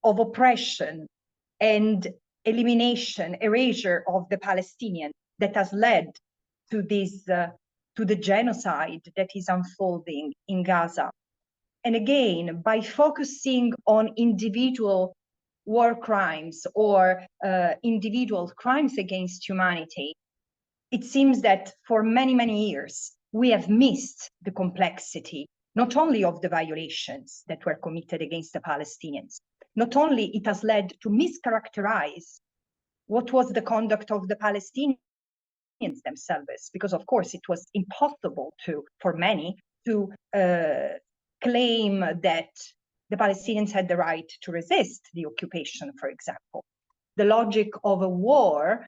[SPEAKER 5] of oppression and elimination, erasure of the Palestinian that has led to this to the genocide that is unfolding in Gaza. And again, by focusing on individual war crimes or individual crimes against humanity, it seems that for many, many years, we have missed the complexity, not only of the violations that were committed against the Palestinians, not only it has led to mischaracterize what was the conduct of the Palestinians themselves, because of course it was impossible for many to claim that the Palestinians had the right to resist the occupation, for example. The logic of a war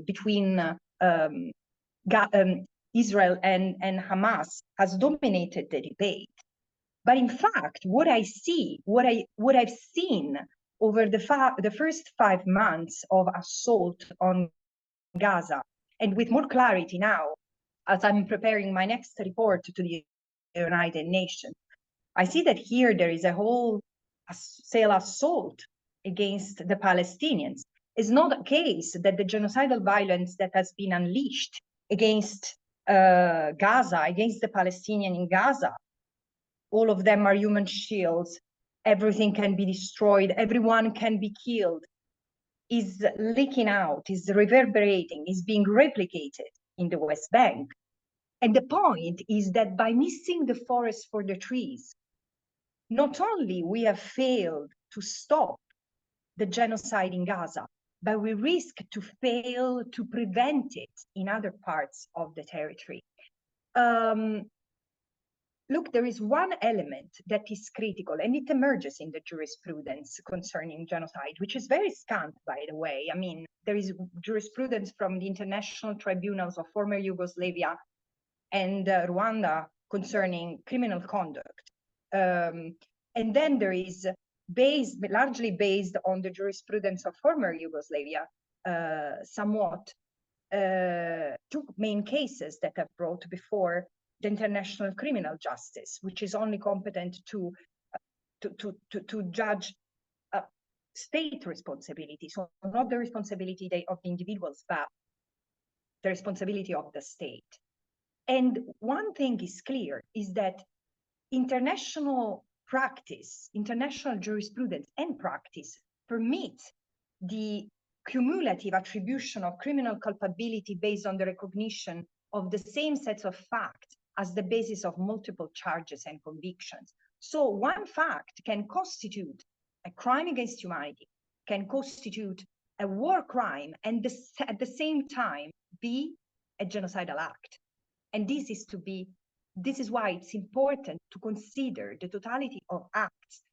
[SPEAKER 5] between Israel and Hamas has dominated the debate. But in fact, what I've seen over the first 5 months of assault on Gaza, and with more clarity now, as I'm preparing my next report to the United Nations, I see that here there is a whole assault against the Palestinians. It's not a case that the genocidal violence that has been unleashed against Gaza, against the Palestinian in Gaza, all of them are human shields, everything can be destroyed, everyone can be killed, is leaking out, is reverberating, is being replicated in the West Bank. And the point is that by missing the forest for the trees, not only we have failed to stop the genocide in Gaza, but we risk to fail to prevent it in other parts of the territory. Look, there is one element that is critical, and it emerges in the jurisprudence concerning genocide, which is very scant, by the way. I mean, there is jurisprudence from the international tribunals of former Yugoslavia and Rwanda concerning criminal conduct. And then there is largely based on the jurisprudence of former Yugoslavia, somewhat, 2 main cases that have brought before the International Criminal Justice, which is only competent to judge state responsibility, so not the responsibility of the individuals, but the responsibility of the state. And one thing is clear, is that international practice, international jurisprudence and practice permit the cumulative attribution of criminal culpability based on the recognition of the same sets of facts as the basis of multiple charges and convictions. So one fact can constitute a crime against humanity, can constitute a war crime, and at the same time be a genocidal act. And this is why it's important to consider the totality of acts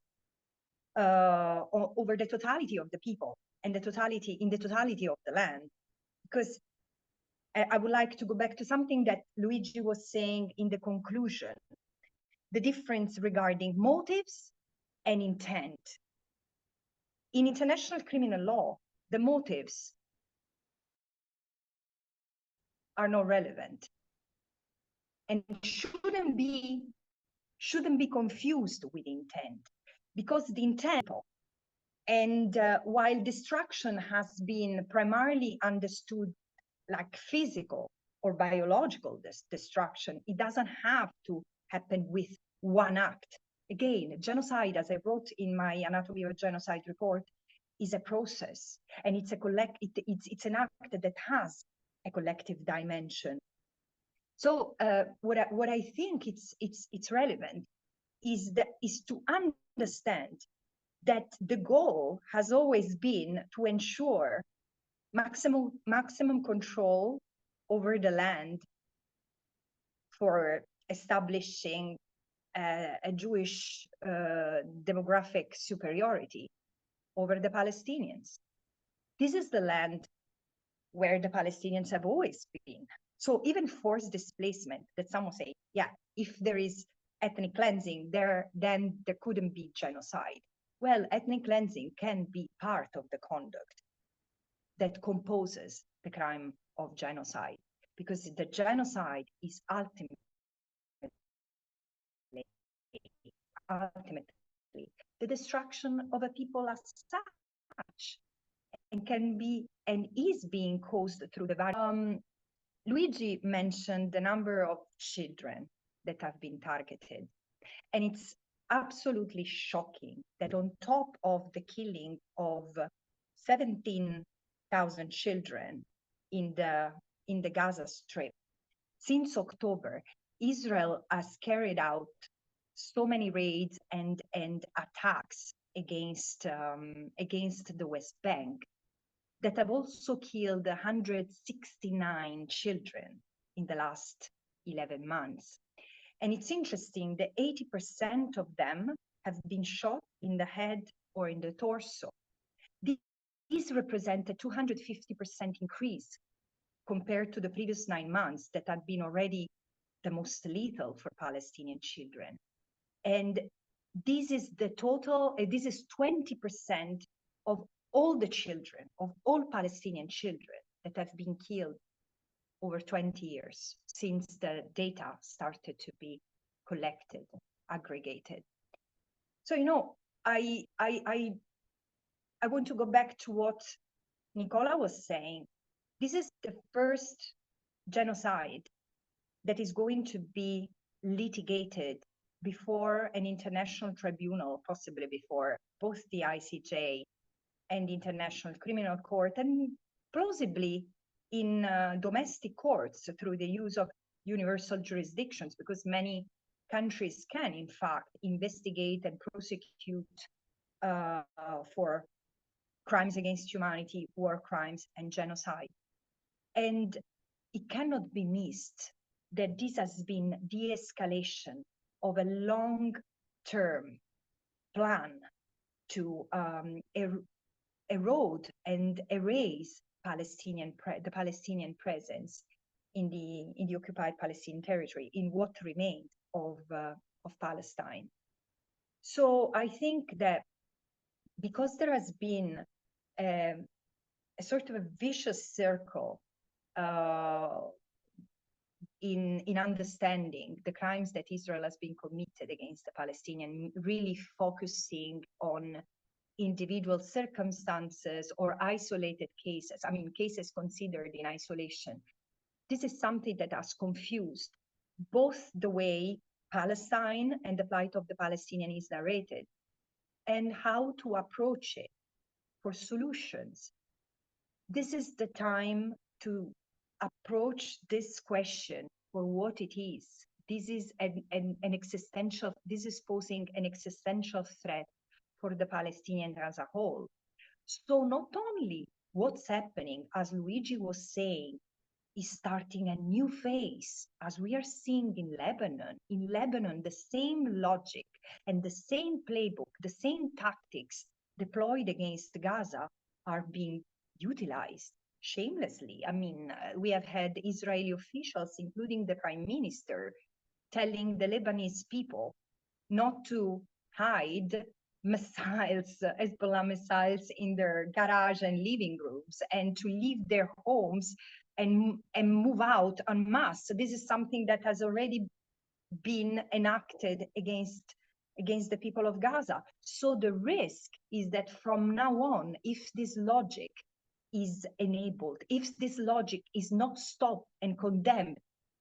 [SPEAKER 5] over the totality of the people and the totality of the land. Because I would like to go back to something that Luigi was saying in the conclusion, the difference regarding motives and intent. In international criminal law, the motives are not relevant and shouldn't be confused with intent, because the intent, and while destruction has been primarily understood like physical or biological destruction, it doesn't have to happen with one act. Again, genocide, as I wrote in my Anatomy of Genocide report, is a process, and it's an act that has a collective dimension. So what I think it's relevant is to understand that the goal has always been to ensure maximum control over the land for establishing a Jewish demographic superiority over the Palestinians. This is the land where the Palestinians have always been. So even forced displacement, that some will say, yeah, if there is ethnic cleansing there, then there couldn't be genocide. Well, ethnic cleansing can be part of the conduct that composes the crime of genocide, because the genocide is ultimately the destruction of a people as such, and can be and is being caused through the Luigi mentioned the number of children that have been targeted, and it's absolutely shocking that on top of the killing of 17,000 children in the Gaza Strip, since October, Israel has carried out so many raids and attacks against the West Bank that have also killed 169 children in the last 11 months. And it's interesting that 80% of them have been shot in the head or in the torso. These represent a 250% increase compared to the previous 9 months that had been already the most lethal for Palestinian children. And this is the total, this is 20% of all the children, of all Palestinian children that have been killed over 20 years since the data started to be collected, aggregated. So, you know, I want to go back to what Nicola was saying. This is the first genocide that is going to be litigated before an international tribunal, possibly before both the ICJ and the International Criminal Court, and plausibly in domestic courts through the use of universal jurisdictions, because many countries can, in fact, investigate and prosecute for crimes against humanity, war crimes, and genocide. And it cannot be missed that this has been de-escalation of a long-term plan to erode and erase the Palestinian presence in the occupied Palestinian territory, in what remained of Palestine. So I think that because there has been a sort of a vicious circle in understanding the crimes that Israel has been committed against the Palestinians, really focusing on individual circumstances or isolated cases, I mean, cases considered in isolation. This is something that has confused both the way Palestine and the plight of the Palestinian is narrated and how to approach it for solutions. This is the time to approach this question for what it is. This is this is posing an existential threat for the Palestinians as a whole. So not only what's happening, as Luigi was saying, is starting a new phase, as we are seeing in Lebanon. In Lebanon, the same logic and the same playbook, the same tactics deployed against Gaza are being utilized shamelessly. I mean, we have had Israeli officials, including the prime minister, telling the Lebanese people not to hide missiles, Hezbollah missiles in their garage and living rooms, and to leave their homes and move out en masse. So this is something that has already been enacted against the people of Gaza. So the risk is that from now on, if this logic is enabled, if this logic is not stopped and condemned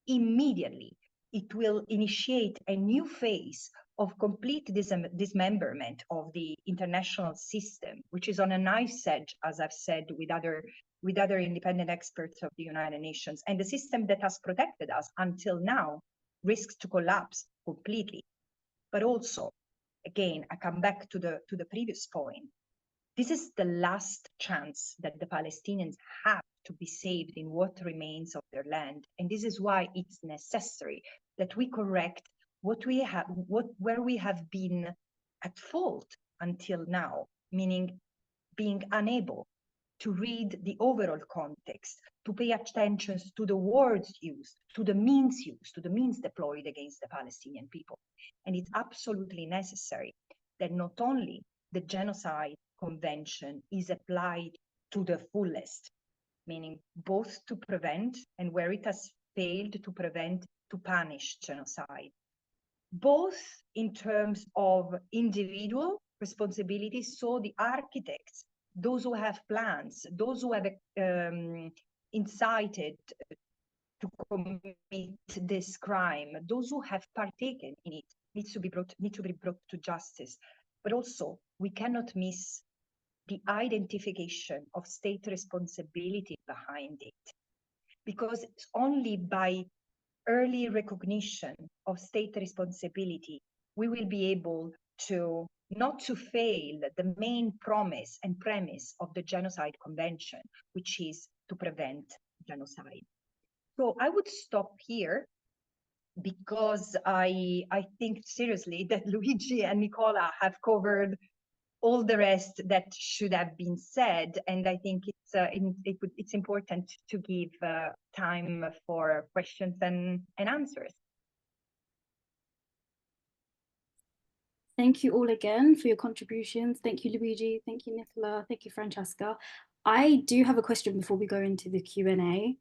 [SPEAKER 5] immediately, it will initiate a new phase of complete dismemberment of the international system, which is on a knife's edge, as I've said, with other independent experts of the United Nations. And the system that has protected us until now risks to collapse completely. But also, again, I come back to the previous point. This is the last chance that the Palestinians have to be saved in what remains of their land. And this is why it's necessary that we correct where we have been at fault until now, meaning being unable to read the overall context, to pay attention to the words used, to the means deployed against the Palestinian people. And it's absolutely necessary that not only the Genocide Convention is applied to the fullest, meaning both to prevent, and where it has failed to prevent, to punish genocide, both in terms of individual responsibilities, so the architects, those who have plans, those who have incited to commit this crime, those who have partaken in it, need to be brought to justice. But also, we cannot miss the identification of state responsibility behind it, because it's only by early recognition of state responsibility we will be able to not to fail the main promise and premise of the Genocide Convention, which is to prevent genocide. So I would stop here, because I think seriously that Luigi and Nicola have covered all the rest that should have been said, and I think it's important to give time for questions and answers.
[SPEAKER 1] Thank you all again for your contributions. Thank you, Luigi. Thank you, Nicola. Thank you, Francesca. I do have a question before we go into the Q&A.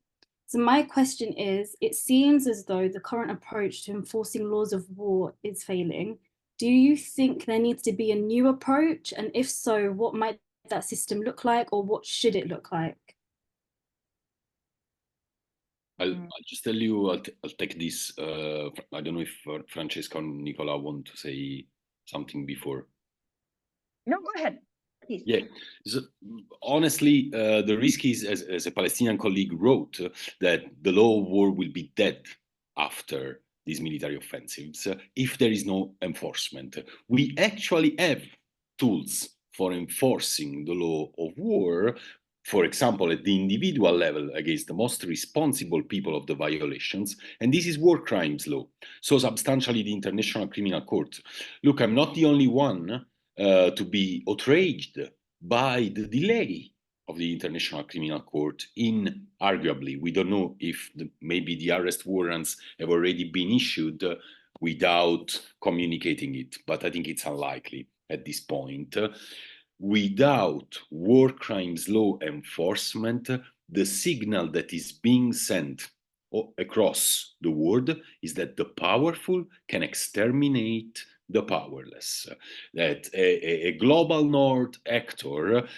[SPEAKER 1] So my question is, it seems as though the current approach to enforcing laws of war is failing. Do you think there needs to be a new approach? And if so, what might that system look like, or what should it look like?
[SPEAKER 3] I'll just tell you, I'll take this. I don't know if Francesca or Nicola want to say something before.
[SPEAKER 5] No, go ahead, please.
[SPEAKER 3] Yeah, so, honestly, the risk is, as a Palestinian colleague wrote, that the law of war will be dead after these military offensives if there is no enforcement. We actually have tools for enforcing the law of war, for example, at the individual level against the most responsible people of the violations, and this is war crimes law. So substantially the International Criminal Court. Look, I'm not the only one to be outraged by the delay of the International Criminal Court in, arguably, we don't know if maybe the arrest warrants have already been issued without communicating it, but I think it's unlikely at this point. Without war crimes law enforcement, the signal that is being sent across the world is that the powerful can exterminate the powerless, that a global north actor,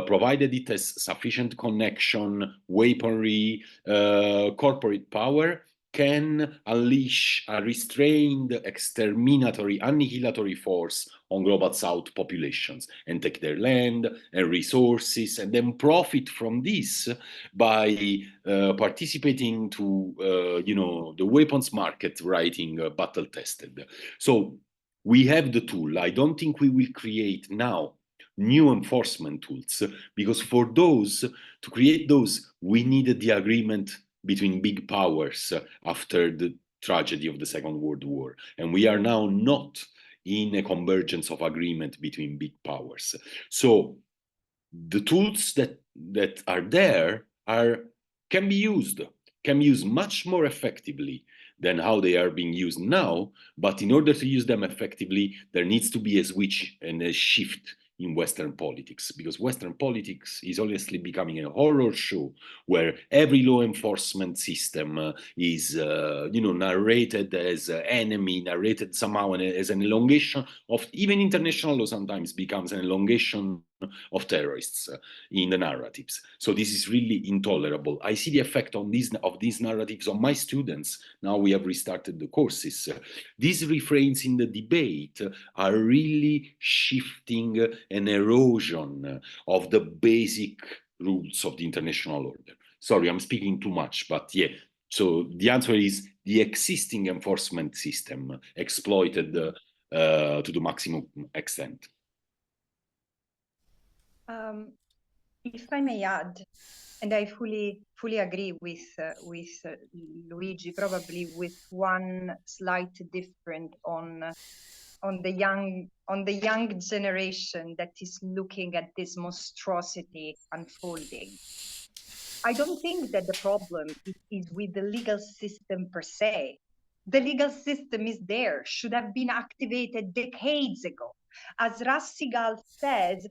[SPEAKER 3] provided it has sufficient connection, weaponry, corporate power, can unleash a restrained, exterminatory, annihilatory force on global south populations and take their land and resources and then profit from this by participating to the weapons market, writing battle tested. So we have the tool. I don't think we will create now new enforcement tools, because for those, to create those, we needed the agreement between big powers after the tragedy of the Second World War. And we are now not in a convergence of agreement between big powers. So the tools that are there can be used much more effectively than how they are being used now. But in order to use them effectively, there needs to be a switch and a shift in Western politics, because Western politics is honestly becoming a horror show where every law enforcement system is narrated as an enemy, narrated somehow as an elongation of even international law. Sometimes becomes an elongation of terrorists in the narratives. So this is really intolerable. I see the effect of these narratives on my students. Now we have restarted the courses. These refrains in the debate are really shifting an erosion of the basic rules of the international order. Sorry, I'm speaking too much, but yeah. So the answer is the existing enforcement system exploited to the maximum extent.
[SPEAKER 5] If I may add, and I fully agree with Luigi, probably with one slight difference on the young generation that is looking at this monstrosity unfolding. I don't think that the problem is with the legal system per se. The legal system is there, should have been activated decades ago. As Rassigal says,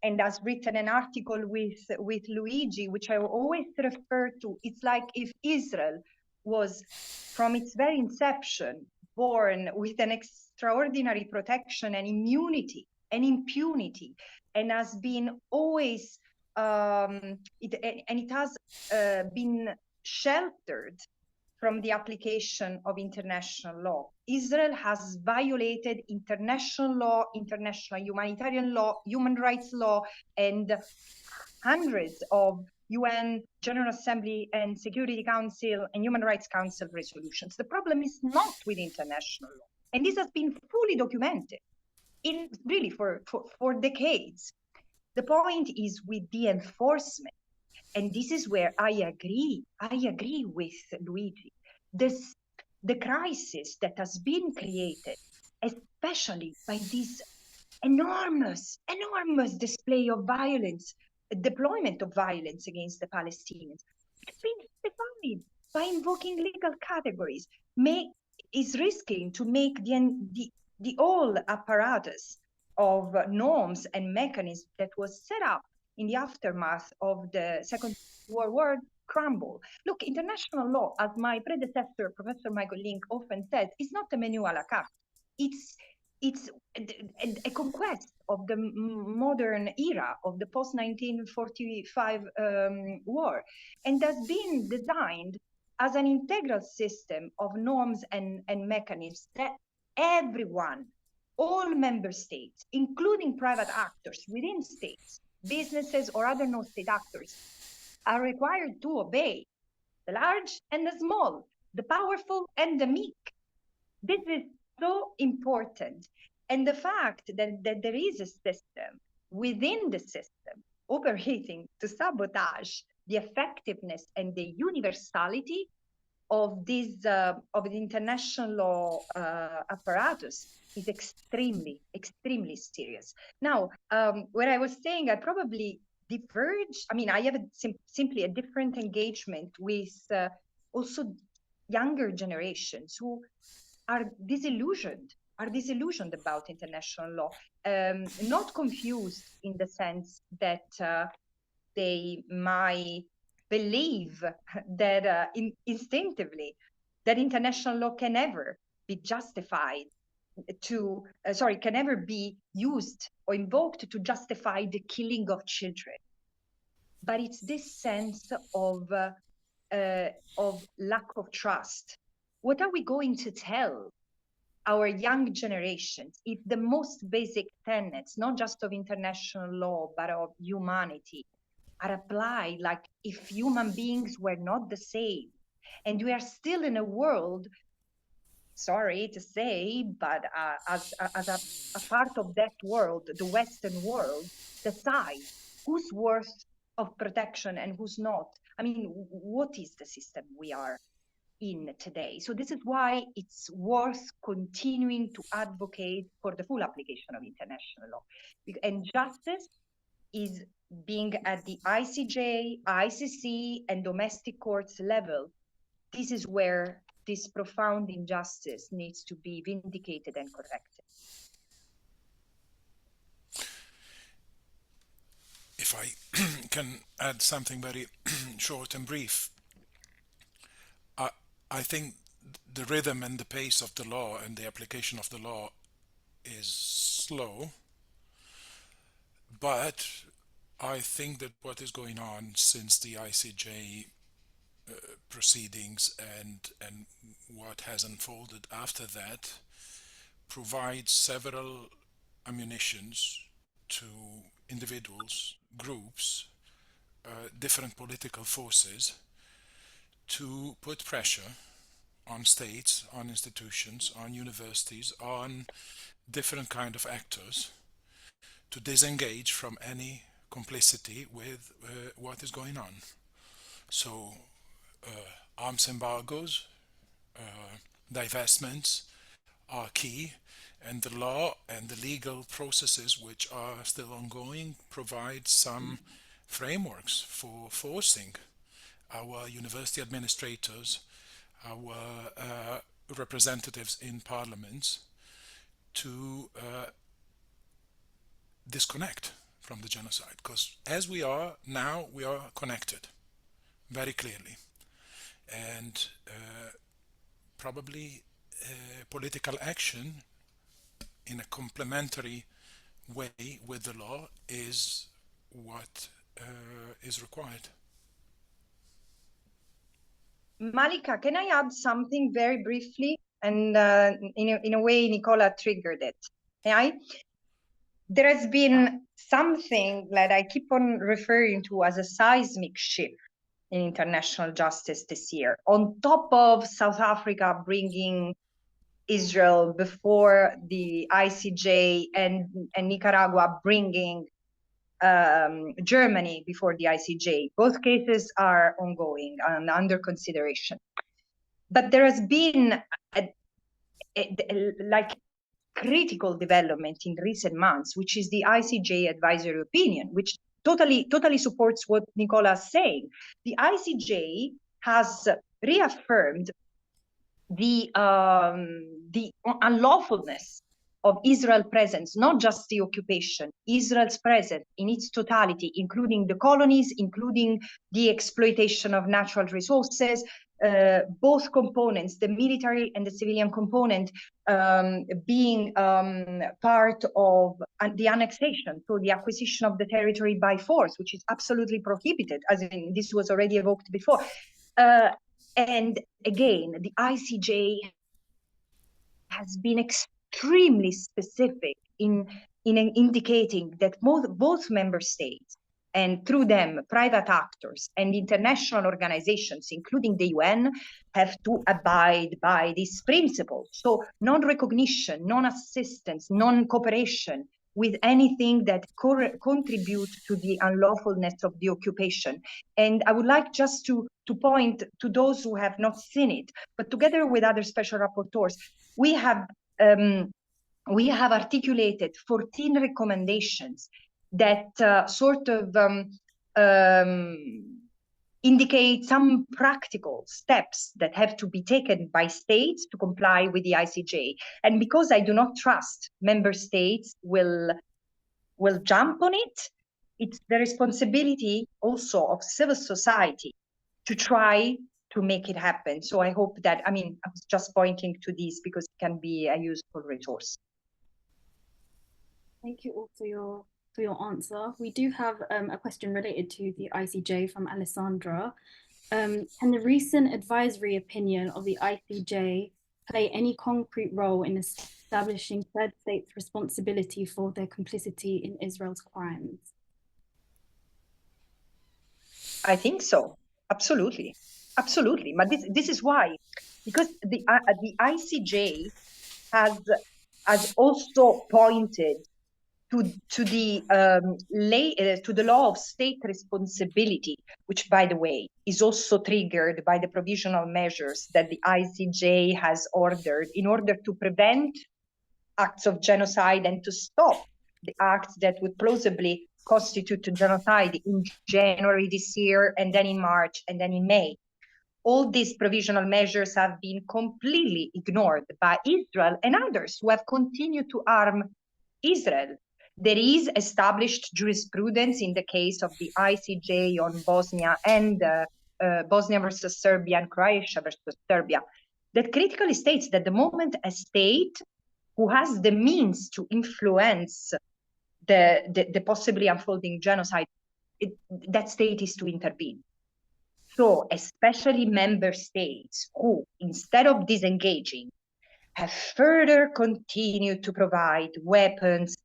[SPEAKER 5] and has written an article with Luigi, which I always refer to, it's like if Israel was, from its very inception, born with an extraordinary protection and immunity and impunity, and has been always, it has been sheltered from the application of international law. Israel has violated international law, international humanitarian law, human rights law, and hundreds of UN General Assembly and Security Council and Human Rights Council resolutions. The problem is not with international law. And this has been fully documented in really for decades. The point is with the enforcement. And this is where I agree with Luigi. The crisis that has been created, especially by this enormous display of violence, deployment of violence against the Palestinians, it's been justified by invoking legal categories, is risking to make the whole apparatus of norms and mechanisms that was set up in the aftermath of the Second World War crumble. Look, international law, as my predecessor, Professor Michael Link, often said, is not a menu à la carte. It's a conquest of the modern era of the post-1945 war, and has been designed as an integral system of norms and mechanisms that everyone, all member states, including private actors within states, businesses or other non-state actors, are required to obey, the large and the small, the powerful and the meek. This is so important. And the fact that there is a system within the system operating to sabotage the effectiveness and the universality of this of the international law apparatus is extremely serious. Now, what I was saying, I probably diverge. I mean, I have simply a different engagement with also younger generations who are disillusioned about international law, not confused in the sense that they might believe that instinctively that international law can never be justified to, can never be used or invoked to justify the killing of children. But it's this sense of lack of trust. What are we going to tell our young generations if the most basic tenets, not just of international law, but of humanity, are applied like if human beings were not the same? And we are still in a world, sorry to say, but as a part of that world, the Western world, decide who's worth of protection and who's not. I mean, what is the system we are in today? So this is why it's worth continuing to advocate for the full application of international law. And justice is being at the ICJ, ICC, and domestic courts level. This is where this profound injustice needs to be vindicated and corrected.
[SPEAKER 4] If I can add something very short and brief, I think the rhythm and the pace of the law and the application of the law is slow, but I think that what is going on since the ICJ proceedings and what has unfolded after that provides several ammunitions to individuals, groups, different political forces to put pressure on states, on institutions, on universities, on different kind of actors to disengage from any complicity with what is going on. So arms embargoes, divestments are key, and the law and the legal processes which are still ongoing provide some frameworks for forcing our university administrators, our representatives in parliaments to disconnect from the genocide. Because as we are now, we are connected very clearly. And probably political action in a complementary way with the law is what is required.
[SPEAKER 5] Malika, can I add something very briefly? And in a way, Nicola triggered it. May I? There has been something that I keep on referring to as a seismic shift in international justice this year. On top of South Africa bringing Israel before the ICJ and Nicaragua bringing Germany before the ICJ. Both cases are ongoing and under consideration. But there has been like critical development in recent months, which is the ICJ advisory opinion, which totally supports what Nicola is saying. The ICJ has reaffirmed the unlawfulness of Israel's presence, not just the occupation, Israel's presence in its totality, including the colonies, including the exploitation of natural resources, both components, the military and the civilian component, being part of the annexation, so the acquisition of the territory by force, which is absolutely prohibited, as in this was already evoked before. And again, the ICJ has been extremely specific in indicating that both member states and through them private actors and international organizations, including the UN, have to abide by these principles. So non-recognition, non-assistance, non-cooperation with anything that contributes to the unlawfulness of the occupation. And I would like just to point to those who have not seen it, but together with other special rapporteurs, we have articulated 14 recommendations that sort of indicate some practical steps that have to be taken by states to comply with the ICJ. And because I do not trust member states will jump on it, it's the responsibility also of civil society to try to make it happen. So I hope that, I mean, I was just pointing to these because it can be a useful resource.
[SPEAKER 1] Thank you all for your answer. We do have a question related to the ICJ from Alessandra. Can the recent advisory opinion of the ICJ play any concrete role in establishing third states' responsibility for their complicity in Israel's crimes?
[SPEAKER 5] I think so. Absolutely. Absolutely. But this is why, because the ICJ has also pointed to the law of state responsibility, which, by the way, is also triggered by the provisional measures that the ICJ has ordered in order to prevent acts of genocide and to stop the acts that would plausibly constitute a genocide in January this year, and then in March, and then in May. All these provisional measures have been completely ignored by Israel and others who have continued to arm Israel. There is established jurisprudence in the case of the ICJ on Bosnia and Bosnia versus Serbia and Croatia versus Serbia that critically states that the moment a state who has the means to influence the possibly unfolding genocide, that state is to intervene. So especially member states who, instead of disengaging, have further continued to provide weapons,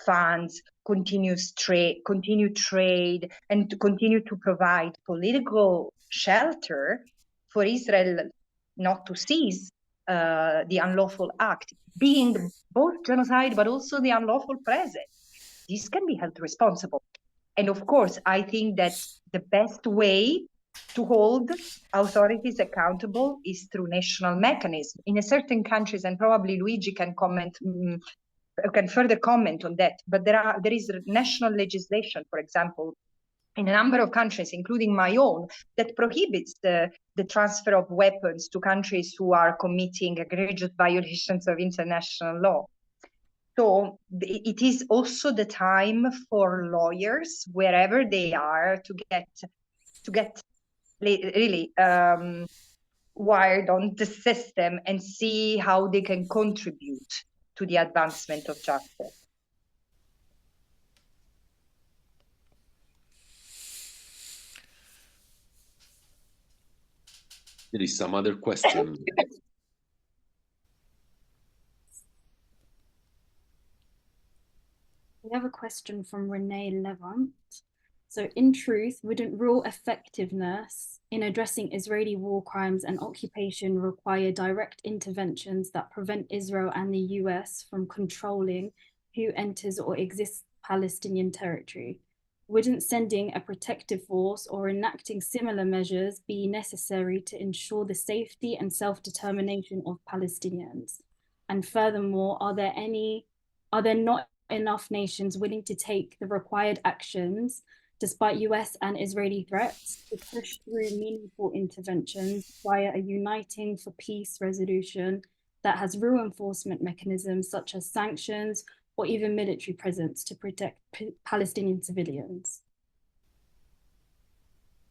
[SPEAKER 5] funds, continue trade, and to continue to provide political shelter for Israel not to cease the unlawful act, being both genocide but also the unlawful presence. This can be held responsible. And of course, I think that the best way to hold authorities accountable is through national mechanism. In a certain countries, and probably Luigi can comment, can further comment on that, but there is national legislation, for example, in a number of countries, including my own, that prohibits the transfer of weapons to countries who are committing egregious violations of international law. So it is also the time for lawyers, wherever they are, to get really wired on the system and see how they can contribute to the advancement of justice.
[SPEAKER 3] There is some other question.
[SPEAKER 1] We have a question from Renee Levant. So in truth, wouldn't real effectiveness in addressing Israeli war crimes and occupation require direct interventions that prevent Israel and the US from controlling who enters or exists Palestinian territory? Wouldn't sending a protective force or enacting similar measures be necessary to ensure the safety and self-determination of Palestinians? And furthermore, are there not enough nations willing to take the required actions despite US and Israeli threats to push through meaningful interventions via a uniting for peace resolution that has real enforcement mechanisms such as sanctions or even military presence to protect Palestinian civilians?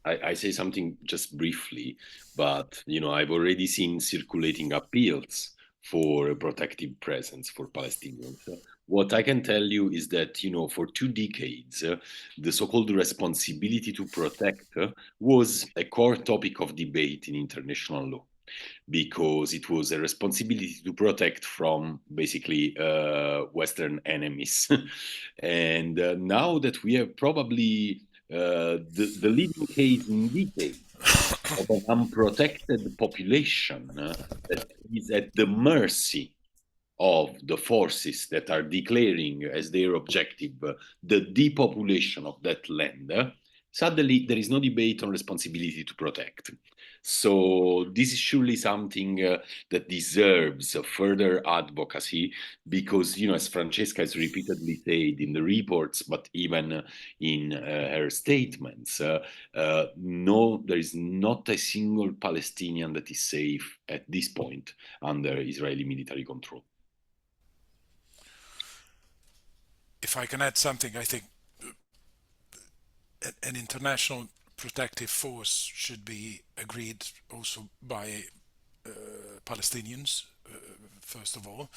[SPEAKER 3] I say something just briefly, but I've already seen circulating appeals for a protective presence for Palestinians. What I can tell you is that, for 2 decades, the so-called responsibility to protect was a core topic of debate in international law, because it was a responsibility to protect from basically Western enemies. And now that we have probably the leading case in detail of an unprotected population that is at the mercy of the forces that are declaring as their objective the depopulation of that land, suddenly there is no debate on responsibility to protect. So this is surely something that deserves further advocacy, because, as Francesca has repeatedly said in the reports, but even in her statements, no, there is not a single Palestinian that is safe at this point under Israeli military control.
[SPEAKER 4] If I can add something, I think an international protective force should be agreed also by Palestinians, first of all.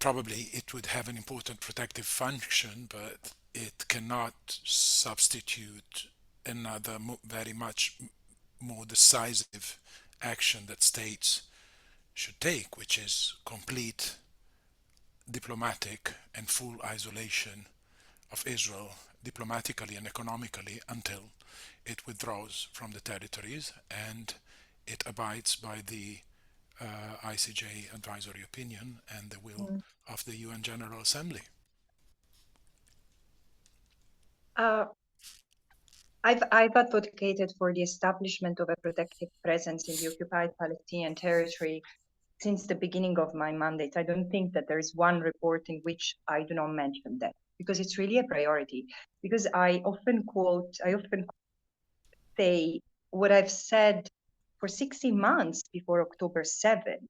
[SPEAKER 4] Probably it would have an important protective function, but it cannot substitute another very much more decisive action that states should take, which is complete diplomatic and full isolation of Israel diplomatically and economically until it withdraws from the territories and it abides by the ICJ advisory opinion and the will of the UN General Assembly.
[SPEAKER 5] I've advocated for the establishment of a protective presence in the occupied Palestinian territory since the beginning of my mandate. I don't think that there is one report in which I do not mention that, because it's really a priority. Because I often say what I've said for 16 months before October 7,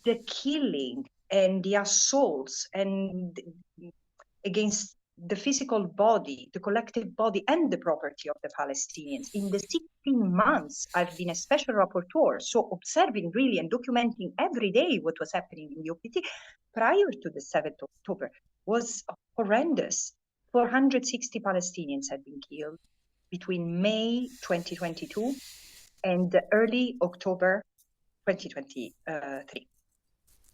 [SPEAKER 5] the killing and the assaults and against the physical body, the collective body, and the property of the Palestinians. In the 16 months, I've been a special rapporteur, so observing really and documenting every day what was happening in the OPT prior to the 7th of October was horrendous. 460 Palestinians had been killed between May 2022 and early October 2023.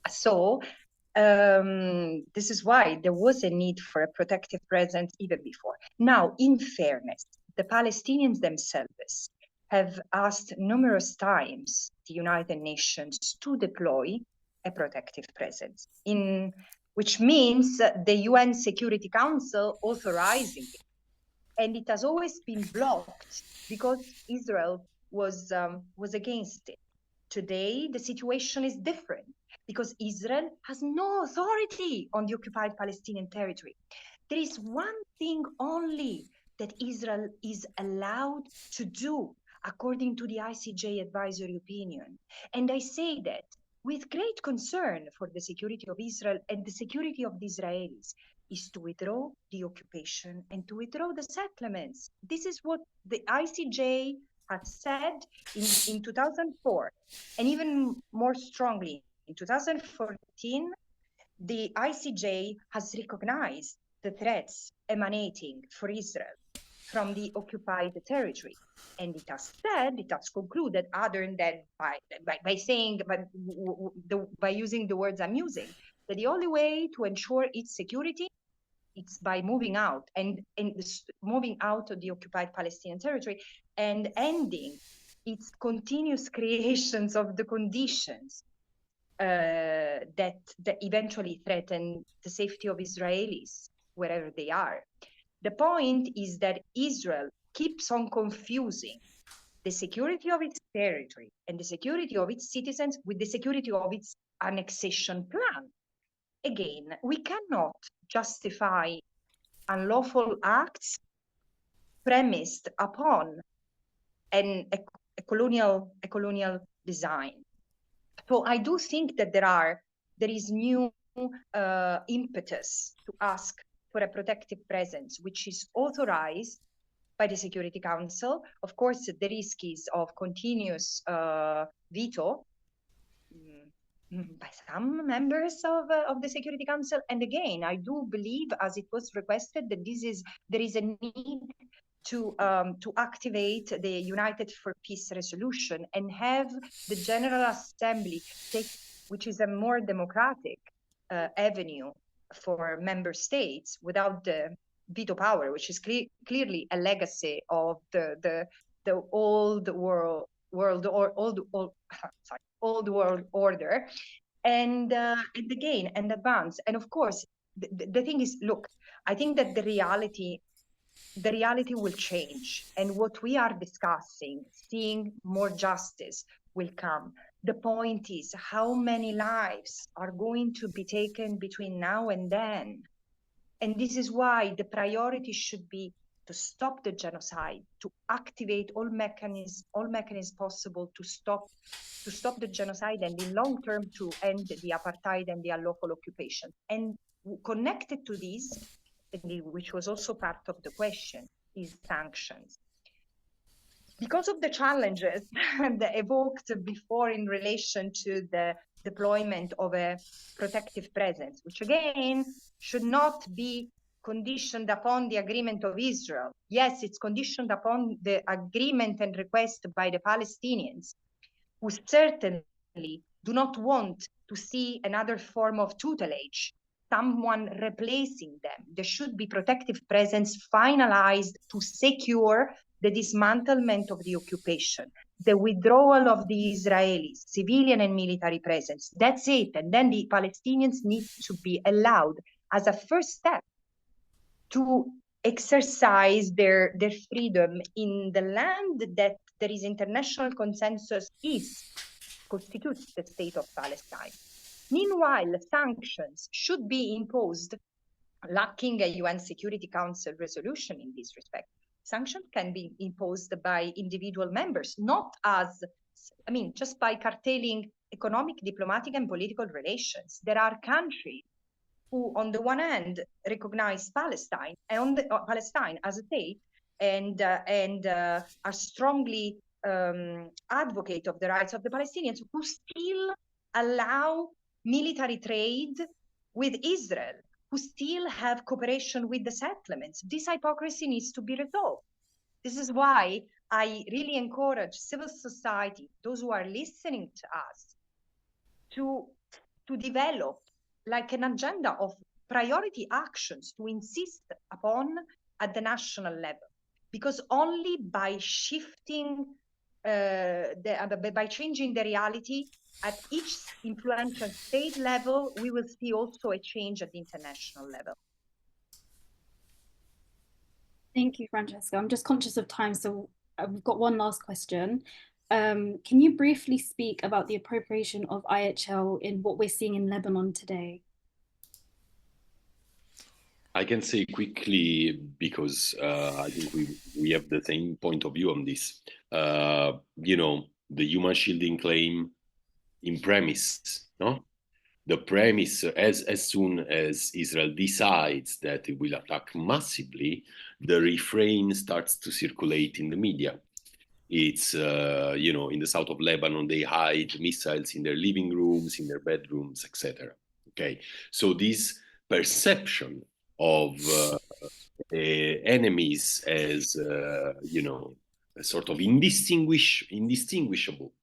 [SPEAKER 5] So this is why there was a need for a protective presence even before. Now, in fairness, the Palestinians themselves have asked numerous times the United Nations to deploy a protective presence, which means the UN Security Council authorizing it. And it has always been blocked because Israel was against it. Today, the situation is different because Israel has no authority on the occupied Palestinian territory. There is one thing only that Israel is allowed to do according to the ICJ advisory opinion. And I say that with great concern for the security of Israel and the security of the Israelis, is to withdraw the occupation and to withdraw the settlements. This is what the ICJ had said in 2004, and even more strongly in 2014, the ICJ has recognized the threats emanating for Israel from the occupied territory. And it has said, it has concluded, other than by using the words I'm using, that the only way to ensure its security it's by moving out and moving out of the occupied Palestinian territory and ending its continuous creations of the conditions that eventually threaten the safety of Israelis wherever they are. The point is that Israel keeps on confusing the security of its territory and the security of its citizens with the security of its annexation plan. Again, we cannot justify unlawful acts premised upon a colonial design. So I do think that there is new impetus to ask for a protective presence, which is authorized by the Security Council. Of course, the risk is of continuous veto by some members of the Security Council. And again, I do believe, as it was requested, that there is a need to activate the United for Peace resolution and have the General Assembly take, which is a more democratic avenue for member states without the veto power, which is clearly a legacy of the old world order, and again, and advance. And of course, the thing is, look, I think that the reality will change, and what we are discussing, seeing more justice, will come. The point is, how many lives are going to be taken between now and then? And this is why the priority should be to stop the genocide, to activate all mechanisms possible to stop the genocide, and in long term to end the apartheid and the unlawful occupation. And connected to this, which was also part of the question, is sanctions. Because of the challenges that evoked before in relation to the deployment of a protective presence, which again should not be conditioned upon the agreement of Israel. Yes, it's conditioned upon the agreement and request by the Palestinians, who certainly do not want to see another form of tutelage, someone replacing them. There should be protective presence finalized to secure the dismantlement of the occupation, the withdrawal of the Israelis, civilian and military presence. That's it. And then the Palestinians need to be allowed, as a first step, to exercise their freedom in the land that there is international consensus constitutes the state of Palestine. Meanwhile, sanctions should be imposed, lacking a UN Security Council resolution in this respect. Sanctions can be imposed by individual members, not as, just by curtailing economic, diplomatic, and political relations. There are countries who, on the one hand, recognize Palestine and Palestine as a state, and are strongly advocate of the rights of the Palestinians, who still allow military trade with Israel, who still have cooperation with the settlements. This hypocrisy needs to be resolved. This is why I really encourage civil society, those who are listening to us, to develop like an agenda of priority actions to insist upon at the national level. Because only by shifting, by changing the reality at each influential state level, we will see also a change at the international level.
[SPEAKER 1] Thank you, Francesca. I'm just conscious of time, so we've got one last question. Can you briefly speak about the appropriation of IHL in what we're seeing in Lebanon today?
[SPEAKER 3] I can say quickly, because I think we have the same point of view on this. The human shielding claim in premise, no? The premise, as soon as Israel decides that it will attack massively, the refrain starts to circulate in the media. It's, in the south of Lebanon, they hide missiles in their living rooms, in their bedrooms, etc. Okay, so this perception of enemies as, sort of indistinguishable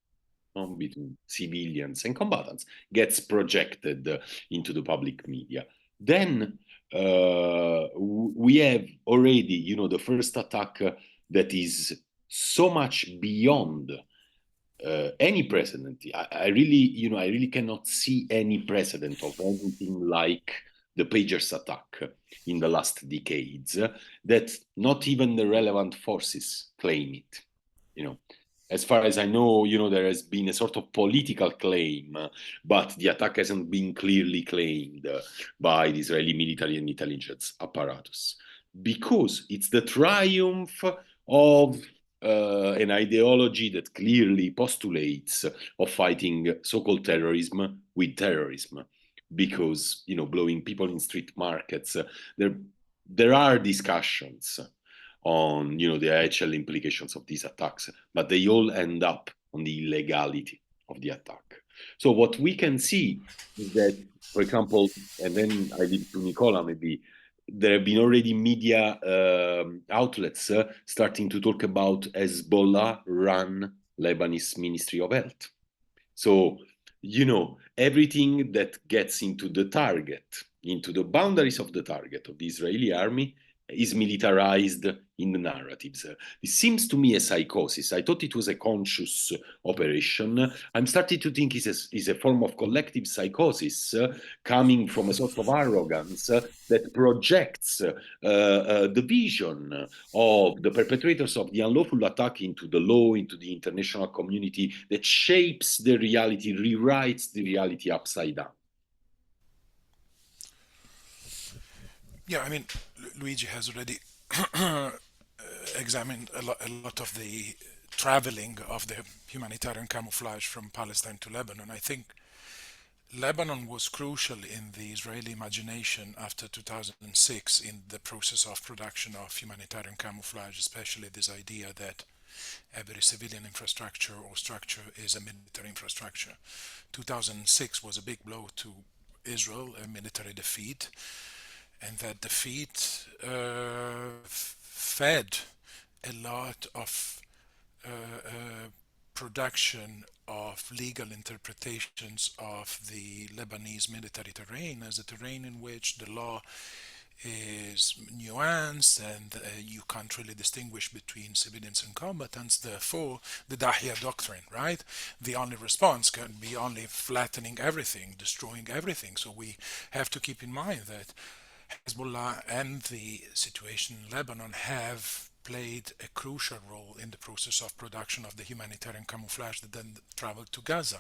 [SPEAKER 3] between civilians and combatants gets projected into the public media. Then we have already, the first attack that is so much beyond any precedent. I really cannot see any precedent of anything like the Pagers attack in the last decades, that not even the relevant forces claim it. As far as I know, there has been a sort of political claim, but the attack hasn't been clearly claimed by the Israeli military and intelligence apparatus, because it's the triumph of an ideology that clearly postulates of fighting so-called terrorism with terrorism. Because, blowing people in street markets, there are discussions on, the IHL implications of these attacks, but they all end up on the illegality of the attack. So what we can see is that, for example, and then I leave to Nicola maybe, there have been already media outlets starting to talk about Hezbollah-run Lebanese Ministry of Health. So, everything that gets into the target, into the boundaries of the target of the Israeli army, is militarized in the narratives. It seems to me a psychosis. I thought it was a conscious operation. I'm starting to think it's a form of collective psychosis coming from a sort of arrogance that projects the vision of the perpetrators of the unlawful attack into the law, into the international community, that shapes the reality, rewrites the reality upside down.
[SPEAKER 4] Yeah, I mean, Luigi has already examined a lot of the traveling of the humanitarian camouflage from Palestine to Lebanon. I think Lebanon was crucial in the Israeli imagination after 2006 in the process of production of humanitarian camouflage, especially this idea that every civilian infrastructure or structure is a military infrastructure. 2006 was a big blow to Israel, a military defeat. And that defeat fed a lot of production of legal interpretations of the Lebanese military terrain as a terrain in which the law is nuanced and you can't really distinguish between civilians and combatants. Therefore, the Dahia doctrine, right? The only response can be only flattening everything, destroying everything. So we have to keep in mind that Hezbollah and the situation in Lebanon have played a crucial role in the process of production of the humanitarian camouflage that then traveled to Gaza.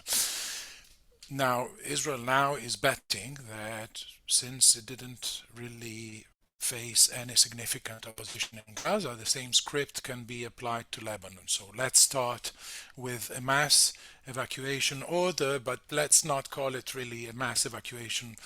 [SPEAKER 4] Now, Israel now is betting that since it didn't really face any significant opposition in Gaza, the same script can be applied to Lebanon. So let's start with a mass evacuation order, but let's not call it really a mass evacuation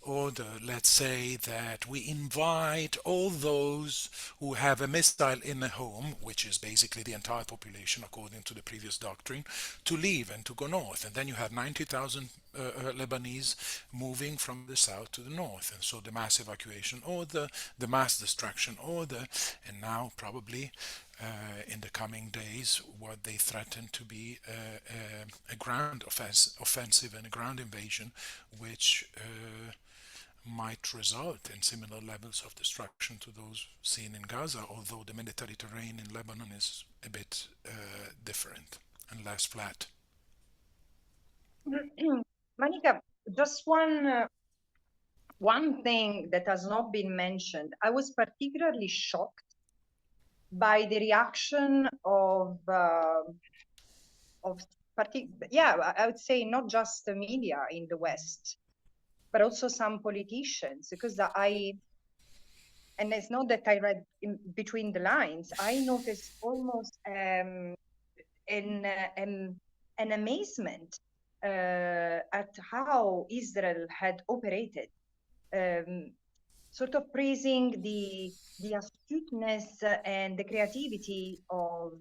[SPEAKER 4] order. Let's say that we invite all those who have a missile in a home, which is basically the entire population according to the previous doctrine, to leave and to go north. And then you have 90,000 Lebanese moving from the south to the north. And so the mass evacuation order, the mass destruction order, and now probably in the coming days what they threaten to be a ground offensive and a ground invasion, which might result in similar levels of destruction to those seen in Gaza, although the military terrain in Lebanon is a bit different and less flat.
[SPEAKER 5] Monica, just one thing that has not been mentioned. I was particularly shocked by the reaction of I would say not just the media in the West, but also some politicians, because and it's not that I read in between the lines, I noticed almost an amazement at how Israel had operated, sort of praising the astuteness and the creativity of,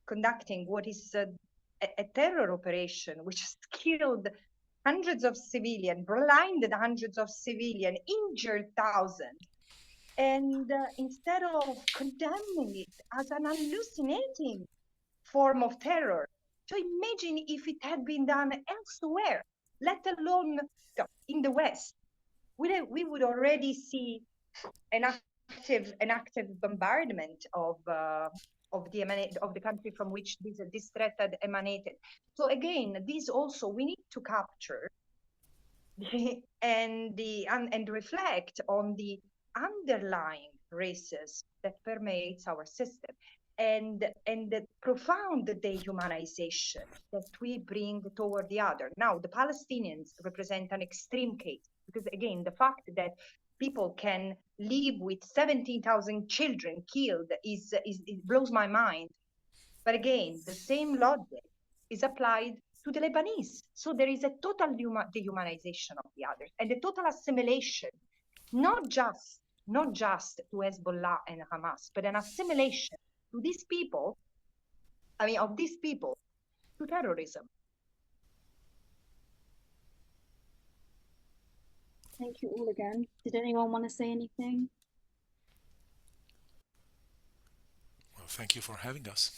[SPEAKER 5] conducting what is a terror operation, which has killed hundreds of civilians, blinded hundreds of civilians, injured thousands. And instead of condemning it as an hallucinating form of terror, so imagine if it had been done elsewhere, let alone in the West, we would already see an active bombardment of the country from which this threat had emanated. So again, this also we need to capture and reflect on the underlying races that permeates our system, and the profound dehumanization that we bring toward the other. Now, the Palestinians represent an extreme case, because again, the fact that people can live with 17,000 children killed is blows my mind. But again, the same logic is applied to the Lebanese. So there is a total dehumanization of the others and a total assimilation, not just to Hezbollah and Hamas, but an assimilation to these people, of these people, to terrorism.
[SPEAKER 1] Thank you all again. Did anyone want to say anything?
[SPEAKER 4] Well, thank you for having us.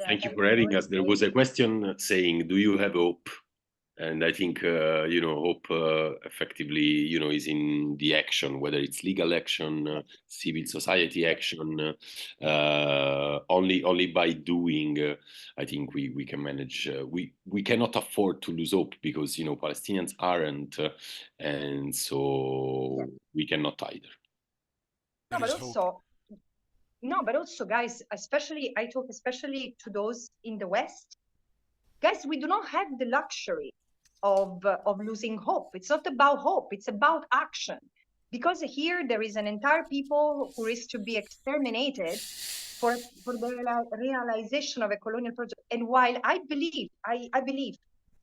[SPEAKER 3] Thank you for having us. There was a question saying, do you have hope? And I think, hope effectively, is in the action, whether it's legal action, civil society action. Only by doing, I think we can manage. We cannot afford to lose hope, because, Palestinians aren't, and so we cannot either.
[SPEAKER 5] But also, guys, I talk especially to those in the West. Guys, we do not have the luxury of losing hope. It's not about hope, it's about action. Because here there is an entire people who is to be exterminated for the realization of a colonial project. And while I believe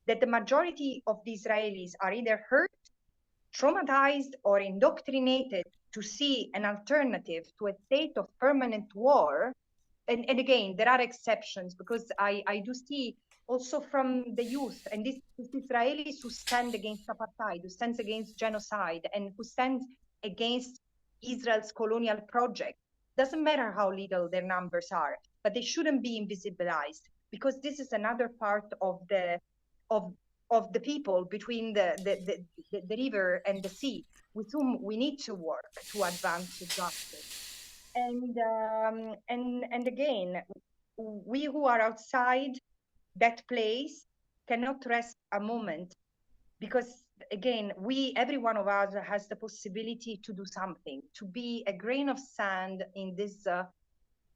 [SPEAKER 5] that the majority of the Israelis are either hurt, traumatized, or indoctrinated to see an alternative to a state of permanent war, and again, there are exceptions, because I do see also from the youth, and these Israelis who stand against apartheid, who stands against genocide, and who stands against Israel's colonial project. Doesn't matter how little their numbers are, but they shouldn't be invisibilized, because this is another part of the people between the river and the sea, with whom we need to work to advance justice. And again, we who are outside that place cannot rest a moment, because again, every one of us has the possibility to do something, to be a grain of sand in this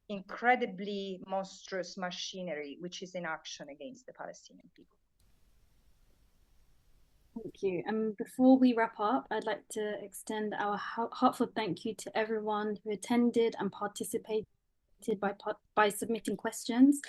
[SPEAKER 5] incredibly monstrous machinery which is in action against the Palestinian people.
[SPEAKER 1] Thank you. And before we wrap up, I'd like to extend our heartfelt thank you to everyone who attended and participated by submitting questions.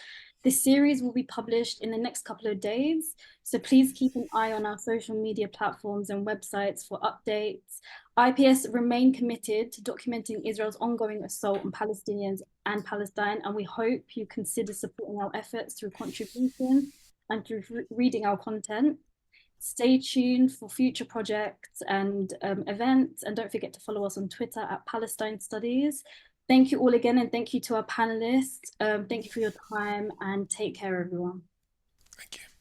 [SPEAKER 1] This series will be published in the next couple of days, so please keep an eye on our social media platforms and websites for updates. IPS remain committed to documenting Israel's ongoing assault on Palestinians and Palestine, and we hope you consider supporting our efforts through contributions and through reading our content. Stay tuned for future projects and events, and don't forget to follow us on Twitter at Palestine Studies. Thank you all again, and thank you to our panelists. Thank you for your time, and take care, everyone.
[SPEAKER 4] Thank you.